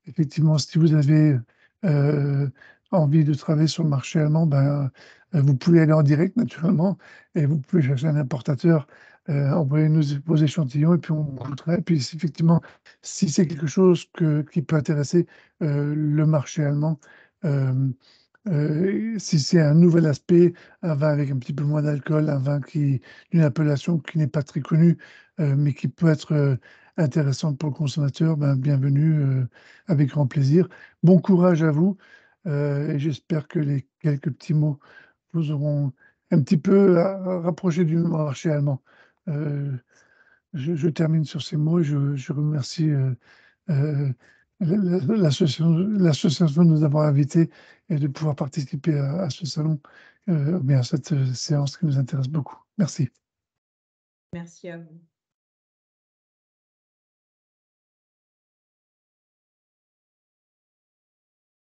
effectivement, si vous avez euh, envie de travailler sur le marché allemand, ben, vous pouvez aller en direct naturellement et vous pouvez chercher un importateur, envoyer-nous vos échantillons et puis on goûtera. Et puis effectivement, si c'est quelque chose qui peut intéresser le marché allemand, euh, si c'est un nouvel aspect, un vin avec un petit peu moins d'alcool, un vin d'une appellation qui n'est pas très connue, mais qui peut être intéressante pour le consommateur, ben, bienvenue, avec grand plaisir. Bon courage à vous et j'espère que les quelques petits mots vous auront un petit peu rapproché du marché allemand. Euh, je termine sur ces mots et je remercie euh, l'association de nous avoir invités et de pouvoir participer à ce salon, mais à cette séance qui nous intéresse beaucoup. Merci. Merci à vous.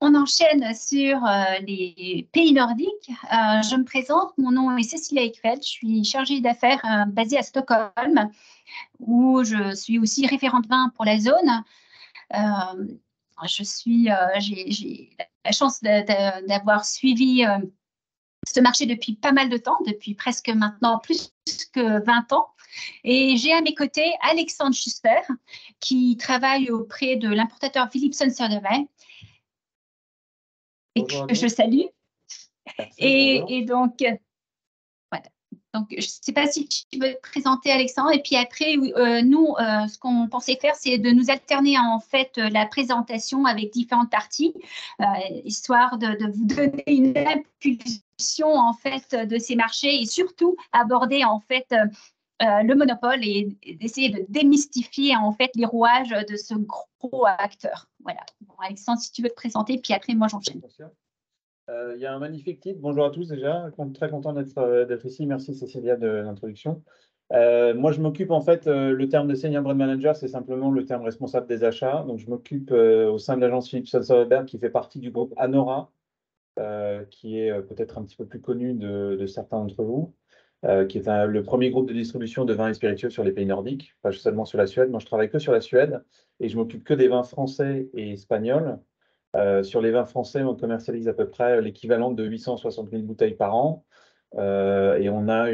On enchaîne sur les pays nordiques. Je me présente, mon nom est Cécilia Ekfeldt, je suis chargée d'affaires basée à Stockholm, où je suis aussi référente vin pour la zone. J'ai la chance d'avoir suivi ce marché depuis pas mal de temps, depuis presque maintenant plus que 20 ans. Et j'ai à mes côtés Alexandre Schuster, qui travaille auprès de l'importateur Philipson Söderberg, et que je salue. Et donc, voilà. Donc, je ne sais pas si tu veux te présenter, Alexandre. Et puis après, nous, ce qu'on pensait faire, c'est de nous alterner en fait la présentation avec différentes parties, histoire de vous donner une impulsion en fait de ces marchés et surtout aborder en fait le monopole et d'essayer de démystifier en fait les rouages de ce gros acteur. Voilà. Bon, Alexandre, si tu veux te présenter, puis après, moi, j'enchaîne. Il y a un magnifique titre. Bonjour à tous déjà. Très content d'être ici. Merci Cécilia de l'introduction. Moi, je m'occupe en fait, le terme de Senior Brand Manager, c'est simplement le terme responsable des achats. Donc, je m'occupe au sein de l'agence Philipson Söderberg qui fait partie du groupe Anora. qui est peut-être un petit peu plus connu de certains d'entre vous, qui est le premier groupe de distribution de vins et spiritueux sur les pays nordiques, pas seulement sur la Suède. Moi, je travaille que sur la Suède et je m'occupe que des vins français et espagnols. Sur les vins français, on commercialise à peu près l'équivalent de 860 000 bouteilles par an. Et on a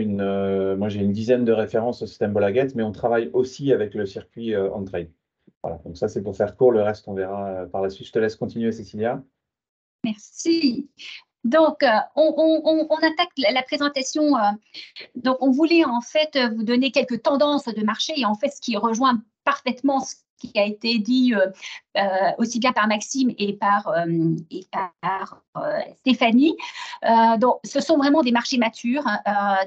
moi j'ai une dizaine de références au système Bolaget, mais on travaille aussi avec le circuit on-trade. Voilà, donc ça c'est pour faire court, le reste on verra par la suite. Je te laisse continuer, Cécilia. Merci. Donc, on attaque la présentation. Donc, on voulait en fait vous donner quelques tendances de marché et en fait, ce qui rejoint parfaitement ce qui a été dit aussi bien par Maxime et par Stéphanie. Donc, ce sont vraiment des marchés matures,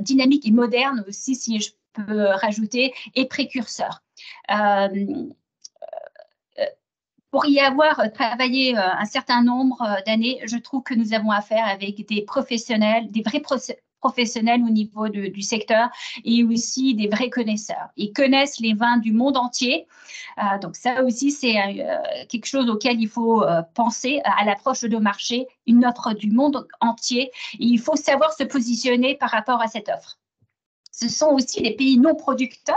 dynamiques et modernes aussi, si je peux rajouter, et précurseurs. Pour y avoir travaillé un certain nombre d'années, je trouve que nous avons affaire avec des professionnels, des vrais professionnels au niveau du secteur et aussi des vrais connaisseurs. Ils connaissent les vins du monde entier. Donc ça aussi, c'est quelque chose auquel il faut penser à l'approche de marché, une offre du monde entier. Et il faut savoir se positionner par rapport à cette offre. Ce sont aussi des pays non producteurs,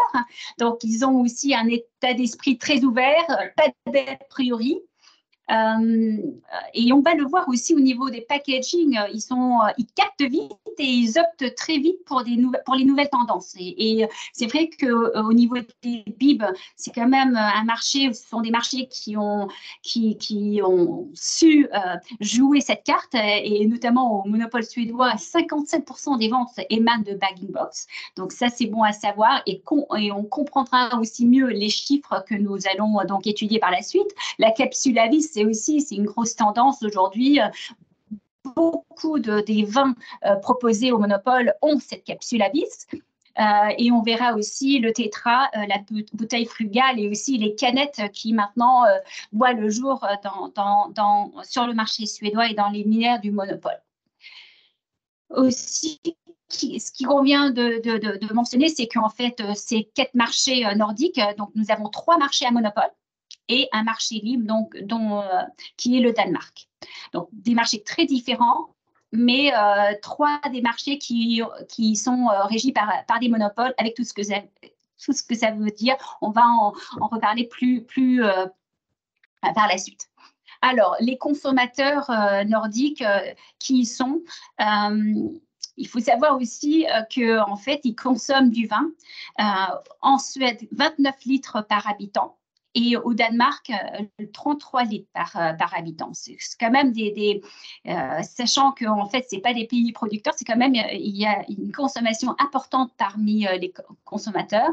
donc ils ont aussi un état d'esprit très ouvert, pas d'a priori. Et on va le voir aussi au niveau des packaging, ils captent vite et ils optent très vite pour les nouvelles tendances. Et c'est vrai qu'au niveau des bibs, c'est quand même un marché, ce sont des marchés qui ont su jouer cette carte, et notamment au monopole suédois, 57% des ventes émanent de bagging box. Donc ça, c'est bon à savoir, et on comprendra aussi mieux les chiffres que nous allons donc étudier par la suite. La capsule à vis, c'est une grosse tendance aujourd'hui. Beaucoup des vins proposés au monopole ont cette capsule à vis. Et on verra aussi le tétra, la bouteille frugale et aussi les canettes qui maintenant voient le jour sur le marché suédois et dans les linéaires du monopole. Aussi, ce qui convient de mentionner, c'est qu'en fait, ces 4 marchés nordiques, donc nous avons 3 marchés à monopole et un marché libre donc, qui est le Danemark. Donc, des marchés très différents, mais 3 des marchés qui sont régis par des monopoles, avec tout ce que ça veut dire. On va en reparler plus par la suite. Alors, les consommateurs nordiques qui y sont, il faut savoir aussi qu'en fait, ils consomment du vin. En Suède, 29 litres par habitant. Et au Danemark, 33 litres par habitant. C'est quand même sachant qu'en fait, ce n'est pas des pays producteurs, c'est quand même, il y a une consommation importante parmi les consommateurs.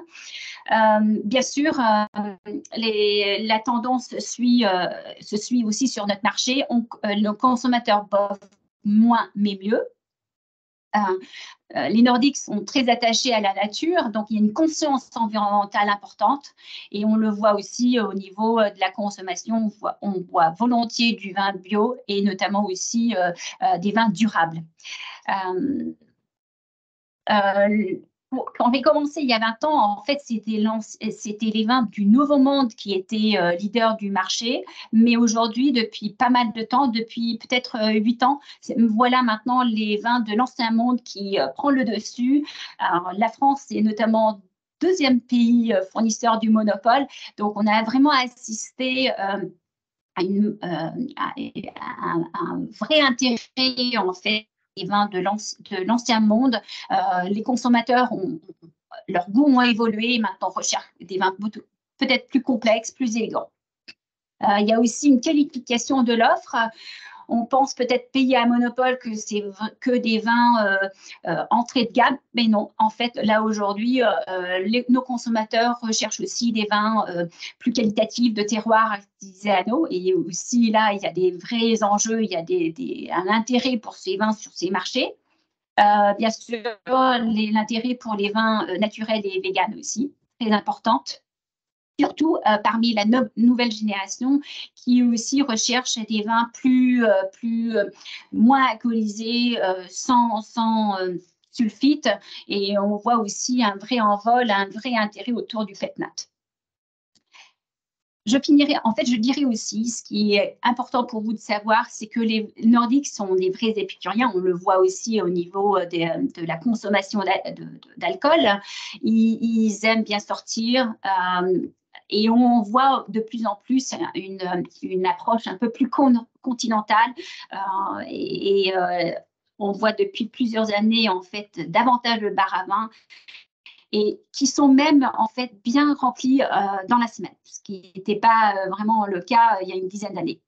Bien sûr, la tendance se suit aussi sur notre marché. Nos consommateurs boivent moins mais mieux. Les Nordiques sont très attachés à la nature, donc il y a une conscience environnementale importante et on le voit aussi au niveau de la consommation. On boit volontiers du vin bio et notamment aussi des vins durables. Quand j'ai commencé il y a 20 ans, en fait, c'était les vins du Nouveau Monde qui étaient leaders du marché. Mais aujourd'hui, depuis pas mal de temps, depuis peut-être 8 ans, voilà maintenant les vins de l'Ancien Monde qui prend le dessus. Alors, la France est notamment 2e pays fournisseur du monopole. Donc, on a vraiment assisté à un vrai intérêt, en fait, les vins de l'Ancien Monde. Les consommateurs, leurs goûts ont évolué et maintenant recherchent des vins peut-être plus complexes, plus élégants. Il y a aussi une qualification de l'offre. On pense peut-être payer à monopole que c'est que des vins entrée de gamme, mais non. En fait, là aujourd'hui, nos consommateurs recherchent aussi des vins plus qualitatifs, de terroirs artisanaux. Et aussi là, il y a des vrais enjeux, il y a un intérêt pour ces vins sur ces marchés. Bien sûr, l'intérêt pour les vins naturels et véganes aussi, très importante. Surtout parmi la nouvelle génération qui aussi recherche des vins moins alcoolisés, sans sulfite. Et on voit aussi un vrai envol, un vrai intérêt autour du FETNAT. je finirai, en fait, je dirais aussi, ce qui est important pour vous de savoir, c'est que les Nordiques sont des vrais épicuriens. On le voit aussi au niveau de la consommation d'alcool. Ils aiment bien sortir et on voit de plus en plus une approche un peu plus continentale on voit depuis plusieurs années, en fait, davantage de bars à vin et qui sont même en fait bien remplis dans la semaine, ce qui n'était pas vraiment le cas il y a une dizaine d'années.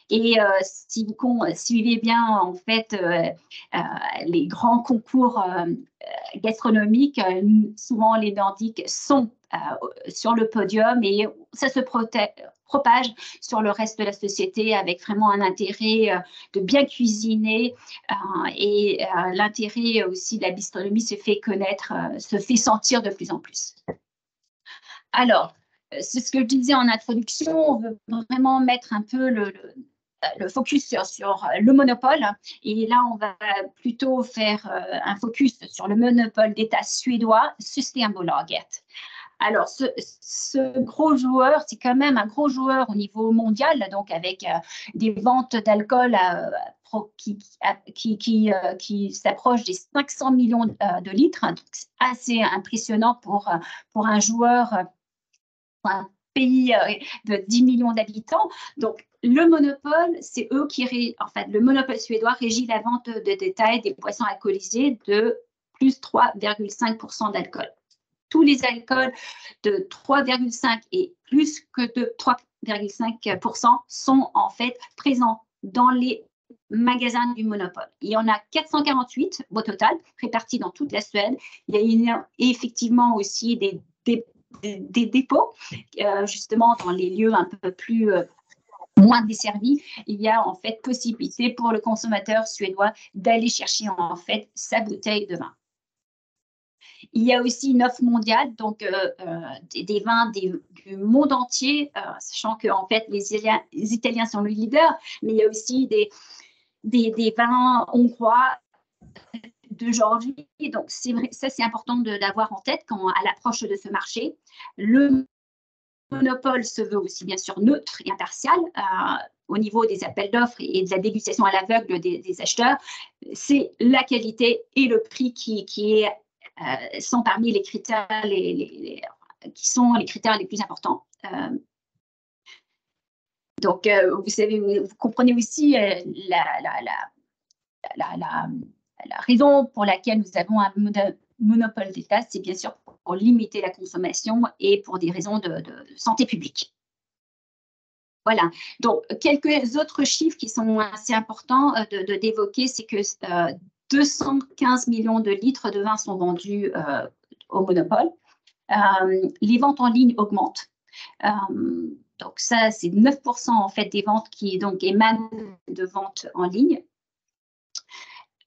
Et si vous suivez bien en fait les grands concours gastronomiques, souvent les Nordiques sont sur le podium et ça se propage sur le reste de la société avec vraiment un intérêt de bien cuisiner et l'intérêt aussi de la bistronomie se fait connaître, se fait sentir de plus en plus. Alors, c'est ce que je disais en introduction, on veut vraiment mettre un peu le focus sur le monopole. Et là, on va plutôt faire un focus sur le monopole d'État suédois, Systembolaget. Alors, ce gros joueur, c'est quand même un gros joueur au niveau mondial, donc avec des ventes d'alcool qui s'approchent des 500 millions de litres. C'est assez impressionnant pour un joueur, pour un pays de 10 millions d'habitants. Donc, le monopole, c'est eux en fait, le monopole suédois régit la vente de détail des boissons alcoolisées de plus 3,5% d'alcool. Tous les alcools de 3,5 et plus que de 3,5% sont en fait présents dans les magasins du monopole. Il y en a 448 au total, répartis dans toute la Suède. Il y a effectivement aussi des dépôts, justement dans les lieux un peu plus moins desservis. Il y a en fait possibilité pour le consommateur suédois d'aller chercher en fait sa bouteille de vin. Il y a aussi une offre mondiale, donc des vins du monde entier, sachant que en fait les Italiens sont le leader, mais il y a aussi des vins hongrois de Géorgie. Donc c'est vrai, ça c'est important d'avoir en tête à l'approche de ce marché. Le monopole se veut aussi bien sûr neutre et impartial au niveau des appels d'offres et de la dégustation à l'aveugle des acheteurs. C'est la qualité et le prix qui sont parmi les critères qui sont les critères les plus importants. Donc, vous savez, vous comprenez aussi la raison pour laquelle nous avons un monopole d'État, c'est bien sûr pour limiter la consommation et pour des raisons de santé publique. Voilà. Donc, quelques autres chiffres qui sont assez importants d'évoquer, c'est que 215 millions de litres de vin sont vendus au monopole. Les ventes en ligne augmentent. Donc ça, c'est 9% en fait des ventes qui donc émanent de ventes en ligne.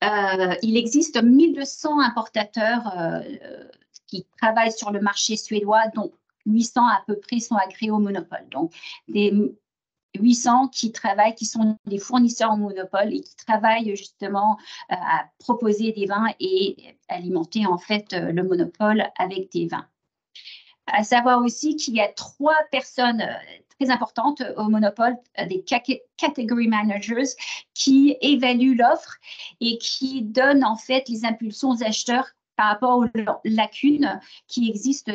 Il existe 1200 importateurs qui travaillent sur le marché suédois, dont 800 à peu près sont agréés au monopole. Donc des 800 qui travaillent, qui sont des fournisseurs au monopole et qui travaillent justement à proposer des vins et alimenter en fait le monopole avec des vins. À savoir aussi qu'il y a 3 personnes très importantes au monopole, des category managers qui évaluent l'offre et qui donnent en fait les impulsions aux acheteurs par rapport aux lacunes qui existent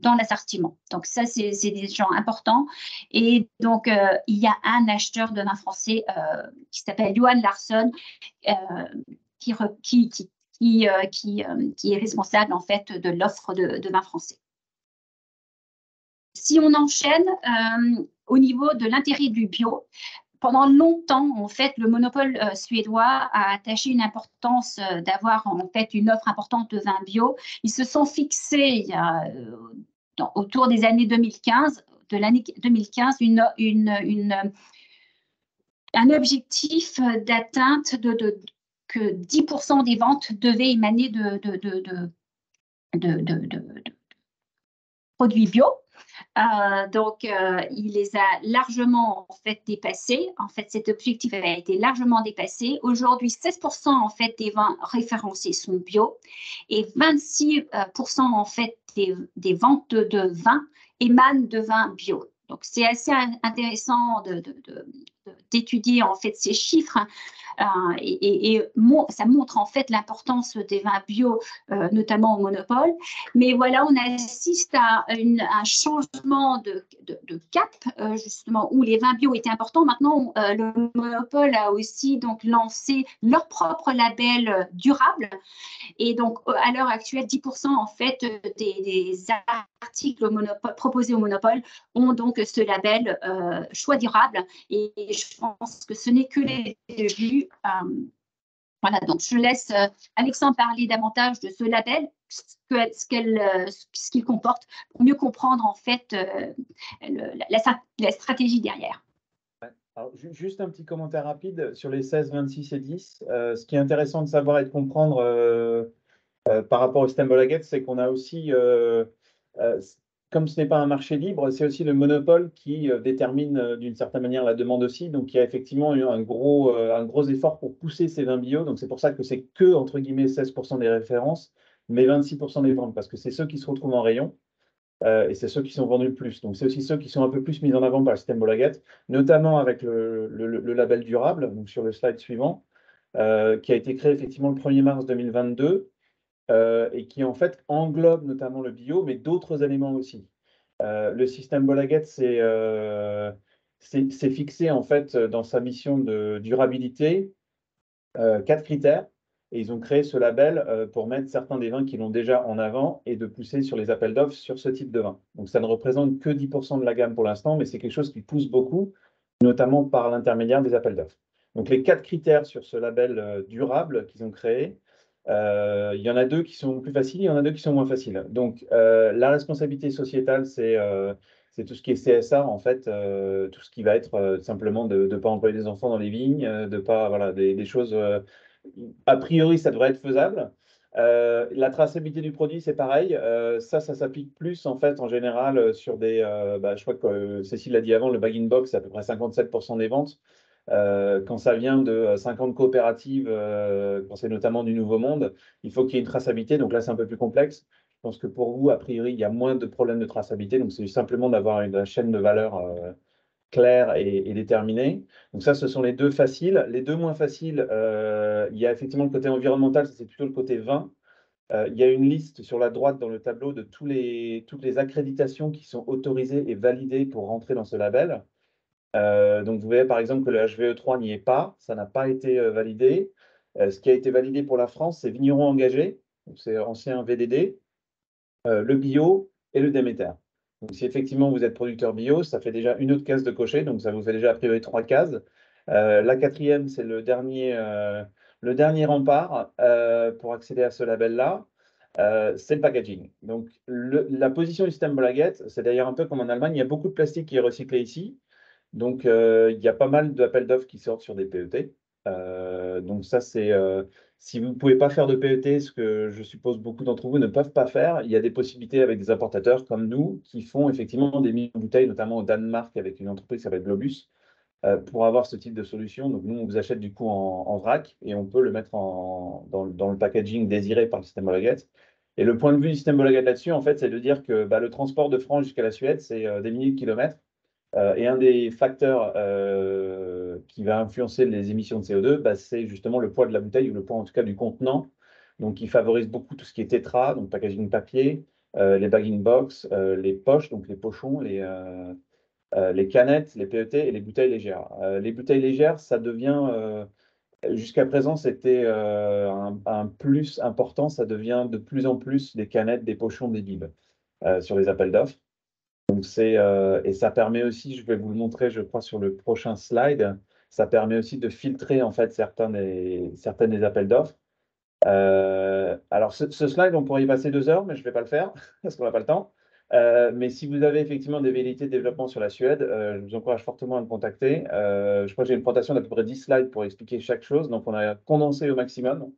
dans l'assortiment. Donc ça, c'est des gens importants. Et donc, il y a un acheteur de vin français qui s'appelle Johan Larsson, qui est responsable en fait de l'offre de vin français. Si on enchaîne au niveau de l'intérêt du bio, pendant longtemps, en fait, le monopole suédois a attaché une importance d'avoir en fait une offre importante de vin bio. Ils se sont fixés autour des années 2015, de l'année 2015, un objectif d'atteinte que 10% des ventes devaient émaner de produits bio. Donc, il les a largement en fait dépassés. En fait, cet objectif a été largement dépassé. Aujourd'hui, 16% en fait des vins référencés sont bio et 26% en fait des ventes de vins émanent de vins bio. Donc, c'est assez intéressant d'étudier en fait ces chiffres, hein, ça montre en fait l'importance des vins bio, notamment au monopole. Mais voilà, on assiste à un changement de cap, justement, où les vins bio étaient importants. Maintenant, le monopole a aussi donc lancé leur propre label durable. Et donc, à l'heure actuelle, 10% en fait des articles proposés au monopole ont donc ce label choix durable. Et je pense que ce n'est que les débuts. Voilà, donc je laisse Alexandre parler davantage de ce label, ce qu'il comporte, pour mieux comprendre en fait la stratégie derrière. Alors, juste un petit commentaire rapide sur les 16, 26 et 10. Ce qui est intéressant de savoir et de comprendre par rapport au système Bolaget, c'est qu'on a aussi, comme ce n'est pas un marché libre, c'est aussi le monopole qui détermine d'une certaine manière la demande aussi. Donc, il y a effectivement eu un gros effort pour pousser ces vins bio. Donc, c'est pour ça que c'est que, entre guillemets, 16% des références, mais 26% des ventes, parce que c'est ceux qui se retrouvent en rayon. Et c'est ceux qui sont vendus le plus. Donc, c'est aussi ceux qui sont un peu plus mis en avant par le système Bolaget, notamment avec le label durable, donc sur le slide suivant, qui a été créé effectivement le 1er mars 2022 et qui en fait englobe notamment le bio, mais d'autres éléments aussi. Le système Bolaget c'est fixé en fait dans sa mission de durabilité 4 critères. Et ils ont créé ce label pour mettre certains des vins qui l'ont déjà en avant et de pousser sur les appels d'offres sur ce type de vin. Donc, ça ne représente que 10% de la gamme pour l'instant, mais c'est quelque chose qui pousse beaucoup, notamment par l'intermédiaire des appels d'offres. Donc, les 4 critères sur ce label durable qu'ils ont créé, il y en a 2 qui sont plus faciles, il y en a 2 qui sont moins faciles. Donc, la responsabilité sociétale, c'est tout ce qui est CSA, en fait, tout ce qui va être simplement de ne pas employer des enfants dans les vignes, de pas, voilà, des choses a priori, ça devrait être faisable. La traçabilité du produit, c'est pareil. Ça s'applique plus en fait en général sur des. Je crois que Cécile l'a dit avant, le bag-in-box, c'est à peu près 57% des ventes. Quand ça vient de 50 coopératives, quand c'est notamment du Nouveau Monde, il faut qu'il y ait une traçabilité. Donc là, c'est un peu plus complexe. Je pense que pour vous, a priori, il y a moins de problèmes de traçabilité. Donc c'est simplement d'avoir une chaîne de valeur clair et déterminé. Donc ça, ce sont les 2 faciles. Les 2 moins faciles, il y a effectivement le côté environnemental, ça c'est plutôt le côté vin. Il y a une liste sur la droite dans le tableau de toutes les accréditations qui sont autorisées et validées pour rentrer dans ce label. Donc vous voyez par exemple que le HVE3 n'y est pas, ça n'a pas été validé. Ce qui a été validé pour la France, c'est vigneron engagé, c'est ancien VDD, le bio et le Déméter. Donc, si effectivement vous êtes producteur bio, ça fait déjà une autre case de cocher, donc ça vous fait déjà a priori 3 cases. La 4e, c'est le dernier rempart pour accéder à ce label-là, c'est le packaging. Donc, la position du système Bolaget, c'est d'ailleurs un peu comme en Allemagne, il y a beaucoup de plastique qui est recyclé ici. Donc, il y a pas mal d'appels d'offres qui sortent sur des PET. Donc, ça, c'est si vous ne pouvez pas faire de PET, ce que je suppose beaucoup d'entre vous ne peuvent pas faire, il y a des possibilités avec des importateurs comme nous qui font effectivement des mini-bouteilles, notamment au Danemark avec une entreprise qui s'appelle Globus, pour avoir ce type de solution. Donc, nous, on vous achète du coup en vrac et on peut le mettre dans le packaging désiré par le système Bolaget. Et le point de vue du système Bolaget là-dessus, en fait, c'est de dire que le transport de France jusqu'à la Suède, c'est des milliers de kilomètres. Et un des facteurs qui va influencer les émissions de CO2, c'est justement le poids de la bouteille ou le poids en tout cas du contenant. Donc, il favorise beaucoup tout ce qui est tétra, donc packaging papier, les bag-in-box, les poches, donc les pochons, les canettes, les PET et les bouteilles légères. Les bouteilles légères, ça devient, jusqu'à présent, c'était un plus important, ça devient de plus en plus des canettes, des pochons, des bibs sur les appels d'offres. Donc et ça permet aussi, je vais vous le montrer, je crois, sur le prochain slide, ça permet aussi de filtrer en fait certains des appels d'offres. Alors ce slide, on pourrait y passer 2 heures, mais je ne vais pas le faire parce qu'on n'a pas le temps. Mais si vous avez effectivement des velléités de développement sur la Suède, je vous encourage fortement à me contacter. Je crois que j'ai une présentation d'à peu près 10 slides pour expliquer chaque chose, donc on a condensé au maximum.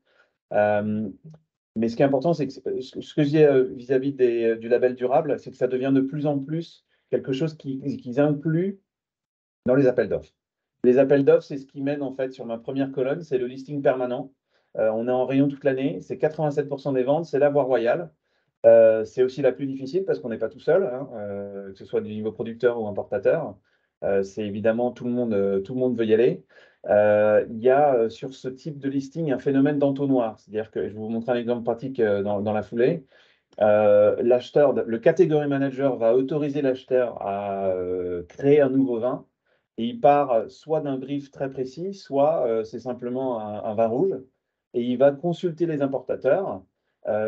Mais ce qui est important, c'est que ce que je dis vis-à-vis du label durable, c'est que ça devient de plus en plus quelque chose qu'ils incluent dans les appels d'offres. Les appels d'offres, c'est ce qui mène en fait sur ma première colonne, c'est le listing permanent. On est en rayon toute l'année, c'est 87% des ventes, c'est la voie royale. C'est aussi la plus difficile parce qu'on n'est pas tout seul, hein, que ce soit du niveau producteur ou importateur. C'est évidemment tout le monde veut y aller. Il y a sur ce type de listing un phénomène d'entonnoir. C'est-à-dire que je vais vous montrer un exemple pratique dans la foulée. L'acheteur, le category manager va autoriser l'acheteur à créer un nouveau vin et il part soit d'un brief très précis, soit c'est simplement un vin rouge et il va consulter les importateurs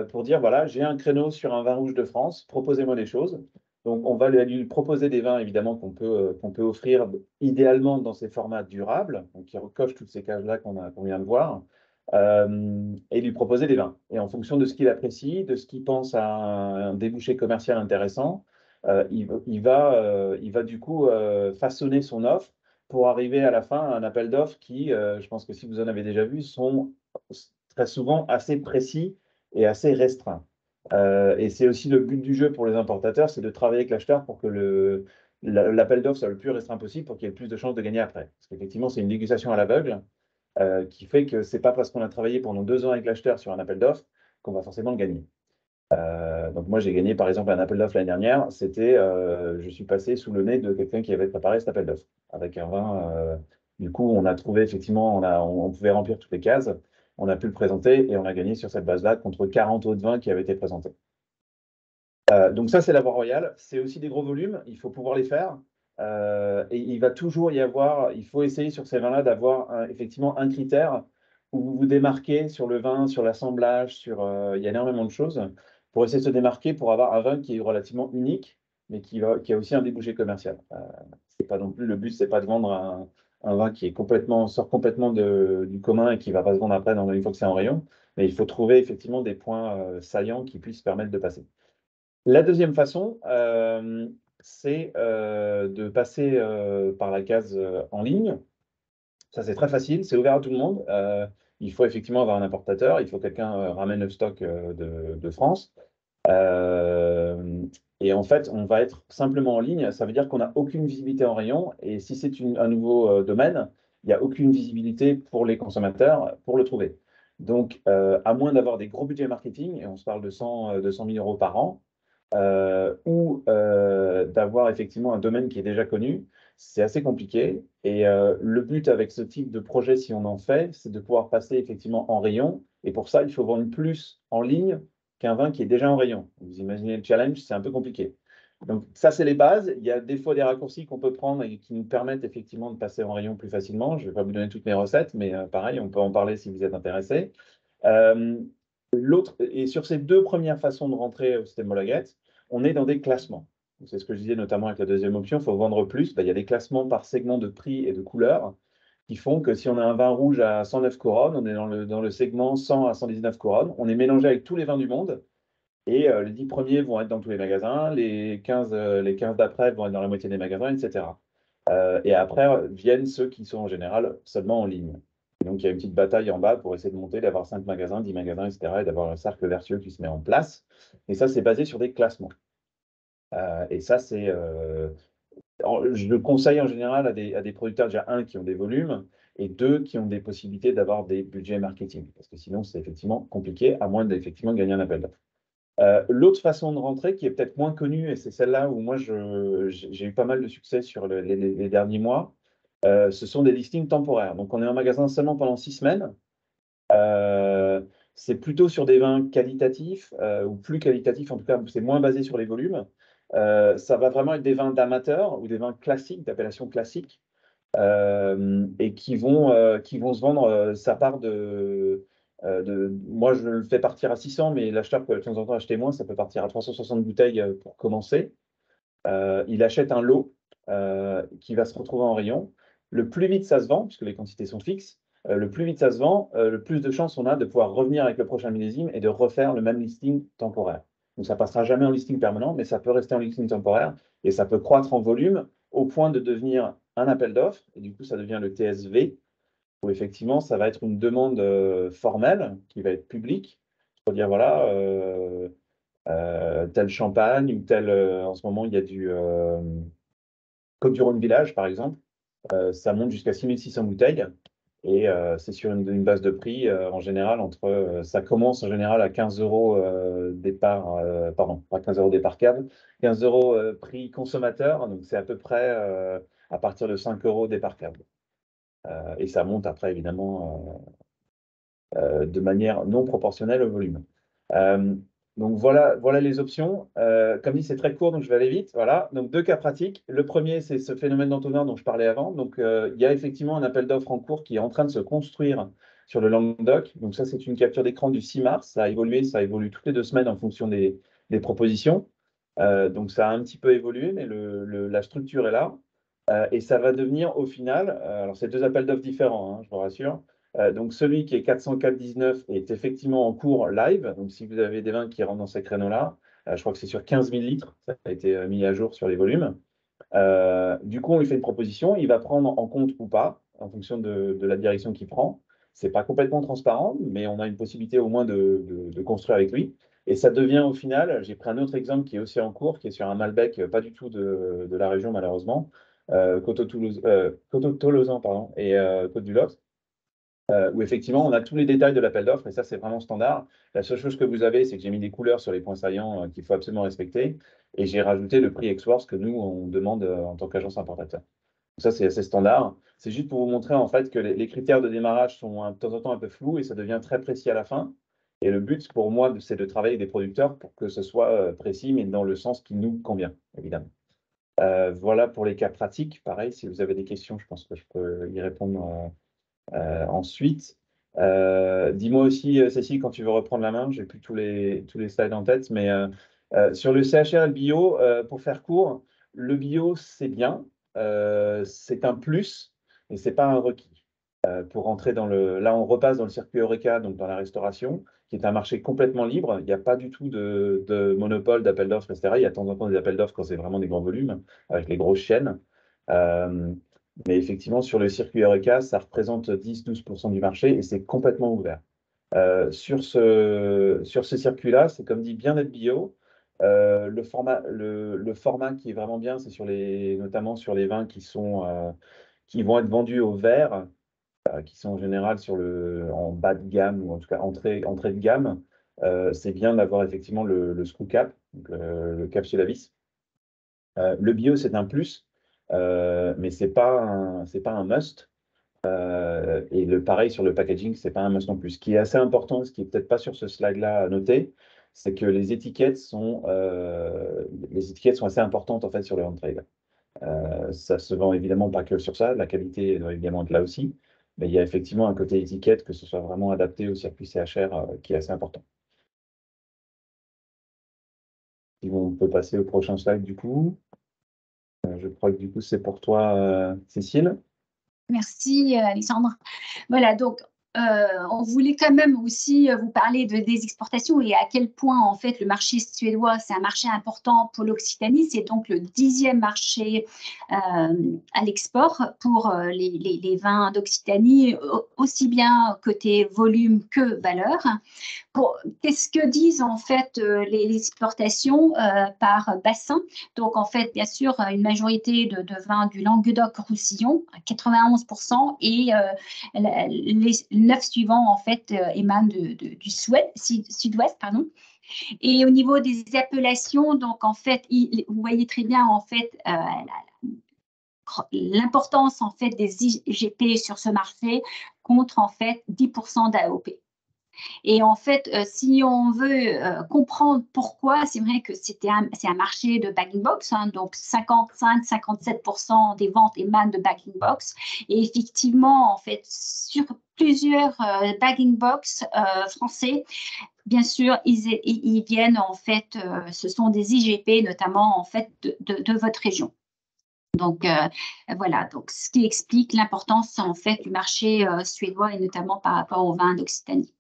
pour dire voilà, j'ai un créneau sur un vin rouge de France, proposez-moi des choses. Donc on va lui proposer des vins évidemment qu'on peut offrir idéalement dans ces formats durables, donc qui recochent toutes ces cases-là qu'on vient de voir et lui proposer des vins. Et en fonction de ce qu'il apprécie, de ce qu'il pense à un débouché commercial intéressant, il va du coup façonner son offre pour arriver à la fin à un appel d'offres qui, je pense que si vous en avez déjà vu, sont très souvent assez précis et assez restreints. Et c'est aussi le but du jeu pour les importateurs, c'est de travailler avec l'acheteur pour que l'appel d'offres soit le plus restreint possible pour qu'il y ait le plus de chances de gagner après. Parce qu'effectivement, c'est une dégustation à l'aveugle qui fait que c'est pas parce qu'on a travaillé pendant 2 ans avec l'acheteur sur un appel d'offres qu'on va forcément le gagner. Donc moi, j'ai gagné par exemple un appel d'offres l'année dernière. C'était, je suis passé sous le nez de quelqu'un qui avait préparé cet appel d'offres avec un vin. Du coup, on a trouvé effectivement, on pouvait remplir toutes les cases. On a pu le présenter et on a gagné sur cette base-là contre 40 autres vins qui avaient été présentés. Donc ça, c'est la voie royale. C'est aussi des gros volumes. Il faut pouvoir les faire. Et il va toujours y avoir, il faut essayer sur ces vins-là d'avoir effectivement un critère où vous vous démarquez sur le vin, sur l'assemblage, il y a énormément de choses pour essayer de se démarquer pour avoir un vin qui est relativement unique, mais qui a aussi un débouché commercial. C'est pas non plus, le but, c'est pas de vendre un vin qui est sort complètement du commun et qui va pas se vendre après une fois que c'est en rayon, mais il faut trouver effectivement des points saillants qui puissent permettre de passer. La deuxième façon, c'est de passer par la case en ligne. Ça, c'est très facile, c'est ouvert à tout le monde. Il faut effectivement avoir un importateur, il faut que quelqu'un ramène le stock de France. Et en fait, on va être simplement en ligne. Ça veut dire qu'on n'a aucune visibilité en rayon. Et si c'est un nouveau domaine, il n'y a aucune visibilité pour les consommateurs pour le trouver. Donc, à moins d'avoir des gros budgets marketing, et on se parle de 100 000 euros par an, ou d'avoir effectivement un domaine qui est déjà connu, c'est assez compliqué. Et le but avec ce type de projet, si on en fait, c'est de pouvoir passer effectivement en rayon. Et pour ça, il faut vendre plus en ligne qu'un vin qui est déjà en rayon. Vous imaginez le challenge, c'est un peu compliqué. Donc ça, c'est les bases. Il y a des fois des raccourcis qu'on peut prendre et qui nous permettent effectivement de passer en rayon plus facilement. Je ne vais pas vous donner toutes mes recettes, mais pareil, on peut en parler si vous êtes intéressé. Et sur ces deux premières façons de rentrer au système Molaget, on est dans des classements. C'est ce que je disais notamment avec la deuxième option, il faut vendre plus. Il y a des classements par segment de prix et de couleur qui font que si on a un vin rouge à 109 couronnes, on est dans le segment 100 à 119 couronnes. On est mélangé avec tous les vins du monde. Et les 10 premiers vont être dans tous les magasins, les 15 d'après vont être dans la moitié des magasins, etc. Et après viennent ceux qui sont en général seulement en ligne. Et donc il y a une petite bataille en bas pour essayer de monter, d'avoir 5 magasins, 10 magasins, etc. et d'avoir un cercle vertueux qui se met en place. Et ça, c'est basé sur des classements. Et ça, je le conseille en général à des producteurs, déjà un, qui ont des volumes, et deux, qui ont des possibilités d'avoir des budgets marketing. Parce que sinon, c'est effectivement compliqué, à moins d'effectivement gagner un appel d'offres. L'autre façon de rentrer, qui est peut-être moins connue, et c'est celle-là où moi j'ai eu pas mal de succès sur les derniers mois, ce sont des listings temporaires. Donc on est en magasin seulement pendant 6 semaines. C'est plutôt sur des vins qualitatifs, ou plus qualitatifs, en tout cas c'est moins basé sur les volumes. Ça va vraiment être des vins d'amateurs ou des vins classiques, d'appellation classique, et qui vont se vendre sa part moi, je le fais partir à 600, mais l'acheteur peut de temps en temps acheter moins. Ça peut partir à 360 bouteilles pour commencer. Il achète un lot qui va se retrouver en rayon. Le plus vite ça se vend, puisque les quantités sont fixes, le plus vite ça se vend, le plus de chances on a de pouvoir revenir avec le prochain millésime et de refaire le même listing temporaire. Donc ça passera jamais en listing permanent, mais ça peut rester en listing temporaire et ça peut croître en volume au point de devenir un appel d'offres. Et du coup, ça devient le TSV, où effectivement, ça va être une demande formelle qui va être publique pour dire voilà, tel champagne ou tel. En ce moment, il y a du Côte-du-Rhône Village, par exemple. Ça monte jusqu'à 6600 bouteilles. Et c'est sur une base de prix, en général, ça commence en général à 15 euros départ, pardon, pas 15 euros départ cave, 15 euros prix consommateur, donc c'est à peu près à partir de 5 euros départ cave. Et ça monte après, évidemment, de manière non proportionnelle au volume. Donc voilà les options. Comme dit, c'est très court, donc je vais aller vite. Voilà, donc 2 cas pratiques. Le premier, c'est ce phénomène d'entonnoir dont je parlais avant. Donc il y a effectivement un appel d'offres en cours qui est en train de se construire sur le Languedoc. Donc ça, c'est une capture d'écran du 6 mars. Ça a évolué, ça évolue toutes les 2 semaines en fonction des propositions. Donc ça a un petit peu évolué, mais la structure est là. Et ça va devenir au final, alors c'est 2 appels d'offres différents, hein, je vous rassure. Donc celui qui est 404,19 est effectivement en cours live. Donc si vous avez des vins qui rentrent dans ces créneaux-là, je crois que c'est sur 15 000 litres, ça a été mis à jour sur les volumes. Du coup, on lui fait une proposition, il va prendre en compte ou pas, en fonction de la direction qu'il prend. C'est pas complètement transparent, mais on a une possibilité au moins de construire avec lui. Et ça devient au final, j'ai pris un autre exemple qui est aussi en cours, qui est sur un Malbec, pas du tout de la région malheureusement, Coteau-Tolosan pardon, et Côte-du-Lot. Où effectivement, on a tous les détails de l'appel d'offres, et ça, c'est vraiment standard. La seule chose que vous avez, c'est que j'ai mis des couleurs sur les points saillants qu'il faut absolument respecter, et j'ai rajouté le prix ex-works que nous, on demande en tant qu'agence importateur. Donc ça, c'est assez standard. C'est juste pour vous montrer en fait que les critères de démarrage sont de temps en temps un peu flous, et ça devient très précis à la fin. Et le but, pour moi, c'est de travailler avec des producteurs pour que ce soit précis, mais dans le sens qui nous convient, évidemment. Voilà pour les cas pratiques. Pareil, si vous avez des questions, je pense que je peux y répondre ensuite. Dis-moi aussi, Cécile, quand tu veux reprendre la main, j'ai plus tous les slides en tête, mais sur le CHR et le bio, pour faire court, le bio, c'est bien, c'est un plus, mais c'est pas un requis. Pour rentrer là, on repasse dans le circuit Horeca, donc dans la restauration, qui est un marché complètement libre. Il n'y a pas du tout de monopole, d'appel d'offres, etc. Il y a de temps en temps des appels d'offres quand c'est vraiment des grands volumes, avec les grosses chaînes. Mais effectivement, sur le circuit Horeca, ça représente 10-12% du marché et c'est complètement ouvert. Sur ce circuit-là, c'est comme dit bien être bio. Le format qui est vraiment bien, c'est notamment sur les vins qui vont être vendus au verre, qui sont en général en bas de gamme ou en tout cas entrée de gamme. C'est bien d'avoir effectivement le screw cap, donc le capsule à vis. Le bio, c'est un plus, mais c'est pas un must. Et pareil sur le packaging, c'est pas un must non plus. Ce qui est assez important, ce qui est peut-être pas sur ce slide-là à noter, c'est que les étiquettes sont assez importantes en fait sur le on-trade. Ça se vend évidemment pas que sur ça, la qualité doit évidemment être là aussi, mais il y a effectivement un côté étiquette, que ce soit vraiment adapté au circuit CHR, qui est assez important. Si on peut passer au prochain slide du coup. Je crois que du coup c'est pour toi, Cécile. Merci, Alexandre. Voilà, donc on voulait quand même aussi vous parler des exportations et à quel point en fait le marché suédois, c'est un marché important pour l'Occitanie. C'est donc le 10e marché à l'export pour les vins d'Occitanie, aussi bien côté volume que valeur. Qu'est-ce que disent en fait les exportations par bassin? Donc en fait, bien sûr, une majorité de vins du Languedoc-Roussillon, 91%, et les 9 suivants en fait émanent du sud-ouest, pardon. Et au niveau des appellations, donc en fait, vous voyez très bien en fait l'importance en fait des IGP sur ce marché contre en fait 10% d'AOP. Et en fait, si on veut comprendre pourquoi, c'est vrai que c'est un marché de bag box, hein, donc 55-57% des ventes émanent de bag box. Et effectivement, en fait, sur plusieurs bagging box français, bien sûr, ils viennent en fait, ce sont des IGP notamment en fait de votre région. Donc voilà, donc ce qui explique l'importance en fait du marché suédois et notamment par rapport aux vins d'Occitanie.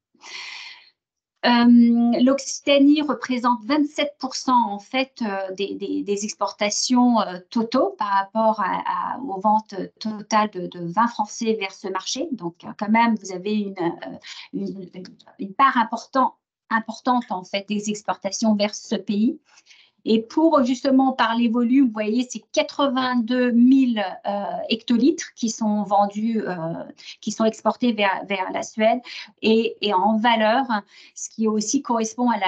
L'Occitanie représente 27% en fait des exportations totaux par rapport aux ventes totales de vins français vers ce marché. Donc quand même, vous avez une part importante en fait des exportations vers ce pays. Et pour justement parler volume, vous voyez, c'est 82 000 hectolitres qui sont vendus, qui sont exportés vers la Suède. Et en valeur, ce qui aussi correspond à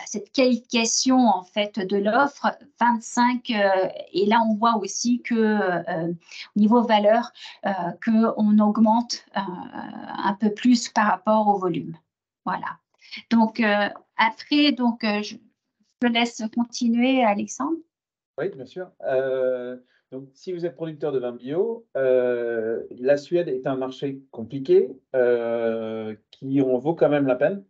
cette qualification en fait de l'offre, 25. Et là, on voit aussi que au niveau valeur, qu'on augmente un peu plus par rapport au volume. Voilà. Donc après, je laisse continuer, Alexandre. Oui, bien sûr. Donc, si vous êtes producteur de vin bio, la Suède est un marché compliqué qui en vaut quand même la peine.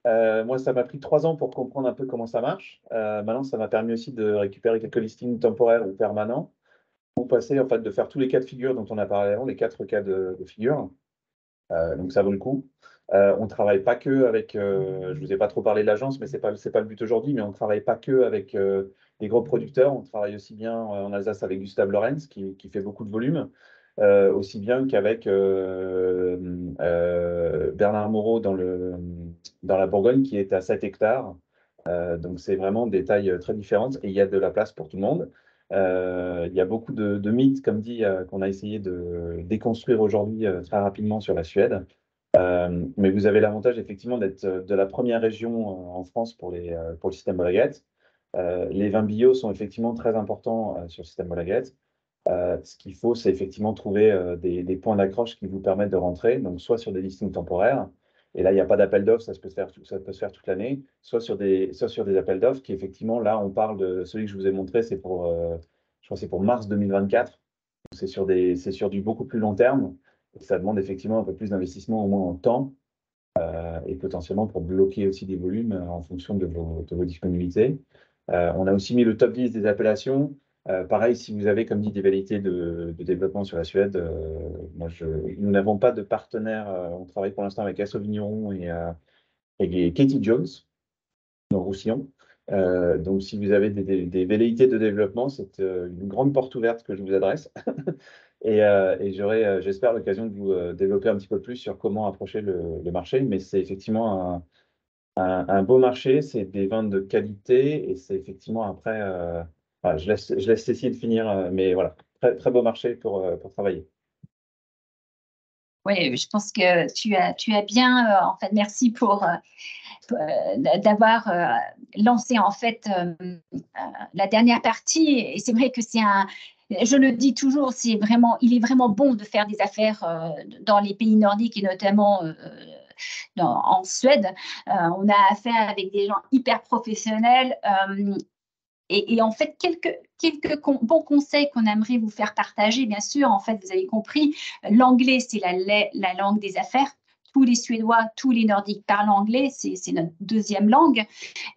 Moi, ça m'a pris 3 ans pour comprendre un peu comment ça marche. Maintenant, ça m'a permis aussi de récupérer quelques listings temporaires ou permanents pour passer, en fait, de faire tous les cas de figure dont on a parlé avant, les 4 cas de figure. Donc, ça vaut le coup. On ne travaille pas que avec, je ne vous ai pas trop parlé de l'agence, mais ce n'est pas le but aujourd'hui, mais on ne travaille pas que avec des gros producteurs. On travaille aussi bien en Alsace avec Gustave Lorenz, qui fait beaucoup de volume, aussi bien qu'avec Bernard Moreau dans la Bourgogne, qui est à 7 hectares. Donc, c'est vraiment des tailles très différentes et il y a de la place pour tout le monde. Il y a beaucoup de mythes, comme dit, qu'on a essayé de déconstruire aujourd'hui très rapidement sur la Suède. Mais vous avez l'avantage effectivement d'être de la première région en France pour le système Molaget. Les vins bio sont effectivement très importants sur le système Molaget. Ce qu'il faut, c'est effectivement trouver des points d'accroche qui vous permettent de rentrer, donc soit sur des listings temporaires, et là, il n'y a pas d'appel d'offres, ça peut se faire toute l'année, soit sur des appels d'offres qui, effectivement, là, on parle de celui que je vous ai montré, c'est pour, je crois que c'est pour mars 2024. C'est sur du beaucoup plus long terme. Et ça demande effectivement un peu plus d'investissement, au moins en temps, et potentiellement pour bloquer aussi des volumes en fonction de vos disponibilités. On a aussi mis le top 10 des appellations. Pareil, si vous avez, comme dit, des velléités de développement sur la Suède, nous n'avons pas de partenaire. On travaille pour l'instant avec Asso Vigneron et Katie Jones, dans Roussillon. Donc, si vous avez des velléités de développement, c'est une grande porte ouverte que je vous adresse. Et j'aurai, j'espère, l'occasion de vous développer un petit peu plus sur comment approcher le marché. Mais c'est effectivement un beau marché, c'est des vins de qualité et c'est effectivement après, voilà, je laisse Cécile finir, mais voilà, très, très beau marché pour travailler. Oui, je pense que tu as bien, en fait, merci d'avoir lancé en fait la dernière partie. Et c'est vrai que je le dis toujours, il est vraiment bon de faire des affaires dans les pays nordiques et notamment en Suède. On a affaire avec des gens hyper professionnels. Et en fait, quelques bons conseils qu'on aimerait vous faire partager, bien sûr. En fait, vous avez compris, l'anglais, c'est la langue des affaires. Tous les Suédois, tous les Nordiques parlent anglais, c'est notre deuxième langue.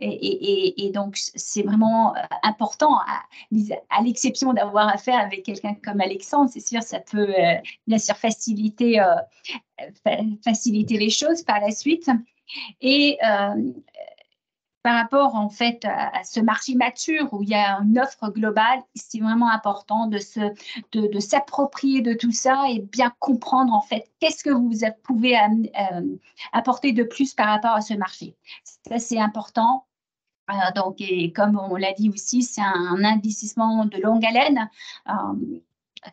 Et donc, c'est vraiment important, à l'exception d'avoir affaire avec quelqu'un comme Alexandre, c'est sûr, ça peut bien sûr faciliter les choses par la suite. Et par rapport en fait à ce marché mature où il y a une offre globale, c'est vraiment important de s'approprier de tout ça et bien comprendre en fait qu'est-ce que vous pouvez apporter de plus par rapport à ce marché. Ça, c'est important. Donc, et comme on l'a dit aussi, c'est un investissement de longue haleine.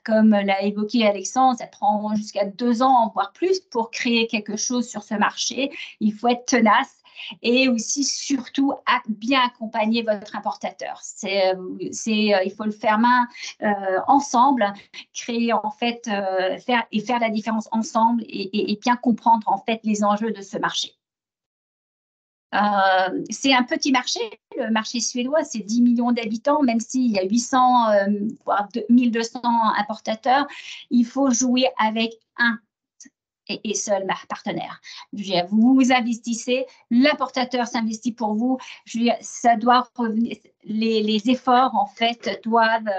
Comme l'a évoqué Alexandre, ça prend jusqu'à 2 ans, voire plus, pour créer quelque chose sur ce marché. Il faut être tenace. Et aussi, surtout, bien accompagner votre importateur. Il faut le faire ensemble, créer en fait, faire la différence ensemble et bien comprendre en fait les enjeux de ce marché. C'est un petit marché, le marché suédois, c'est 10 millions d'habitants, même s'il y a 800, voire 1200 importateurs, il faut jouer avec un et seul partenaire. Vous investissez, l'importateur s'investit pour vous. Ça doit revenir. Les efforts en fait doivent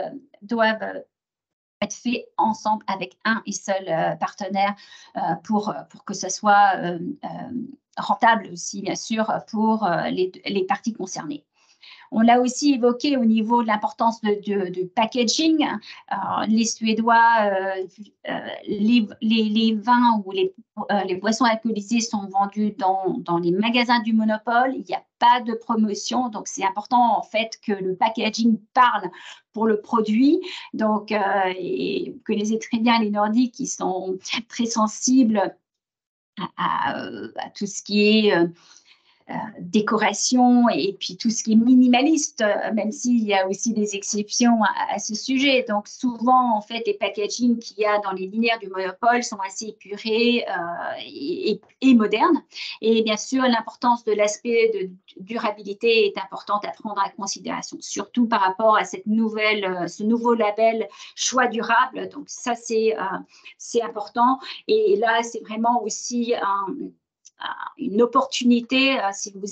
être faits ensemble avec un et seul partenaire pour que ce soit rentable aussi, bien sûr, pour les parties concernées. On l'a aussi évoqué au niveau de l'importance du packaging. Les Suédois, les vins ou les boissons alcoolisées sont vendus dans les magasins du monopole. Il y a pas de promotion. Donc, c'est important en fait que le packaging parle pour le produit. Donc, et vous connaissez très bien les Nordiques qui sont très sensibles à tout ce qui est décoration et puis tout ce qui est minimaliste, même s'il y a aussi des exceptions à ce sujet. Donc souvent, en fait, les packaging qu'il y a dans les linéaires du Monopole sont assez épurés et modernes. Et bien sûr, l'importance de l'aspect de durabilité est importante à prendre en considération, surtout par rapport à ce nouveau label choix durable. Donc ça, c'est important. Et là, c'est vraiment aussi une opportunité, si vous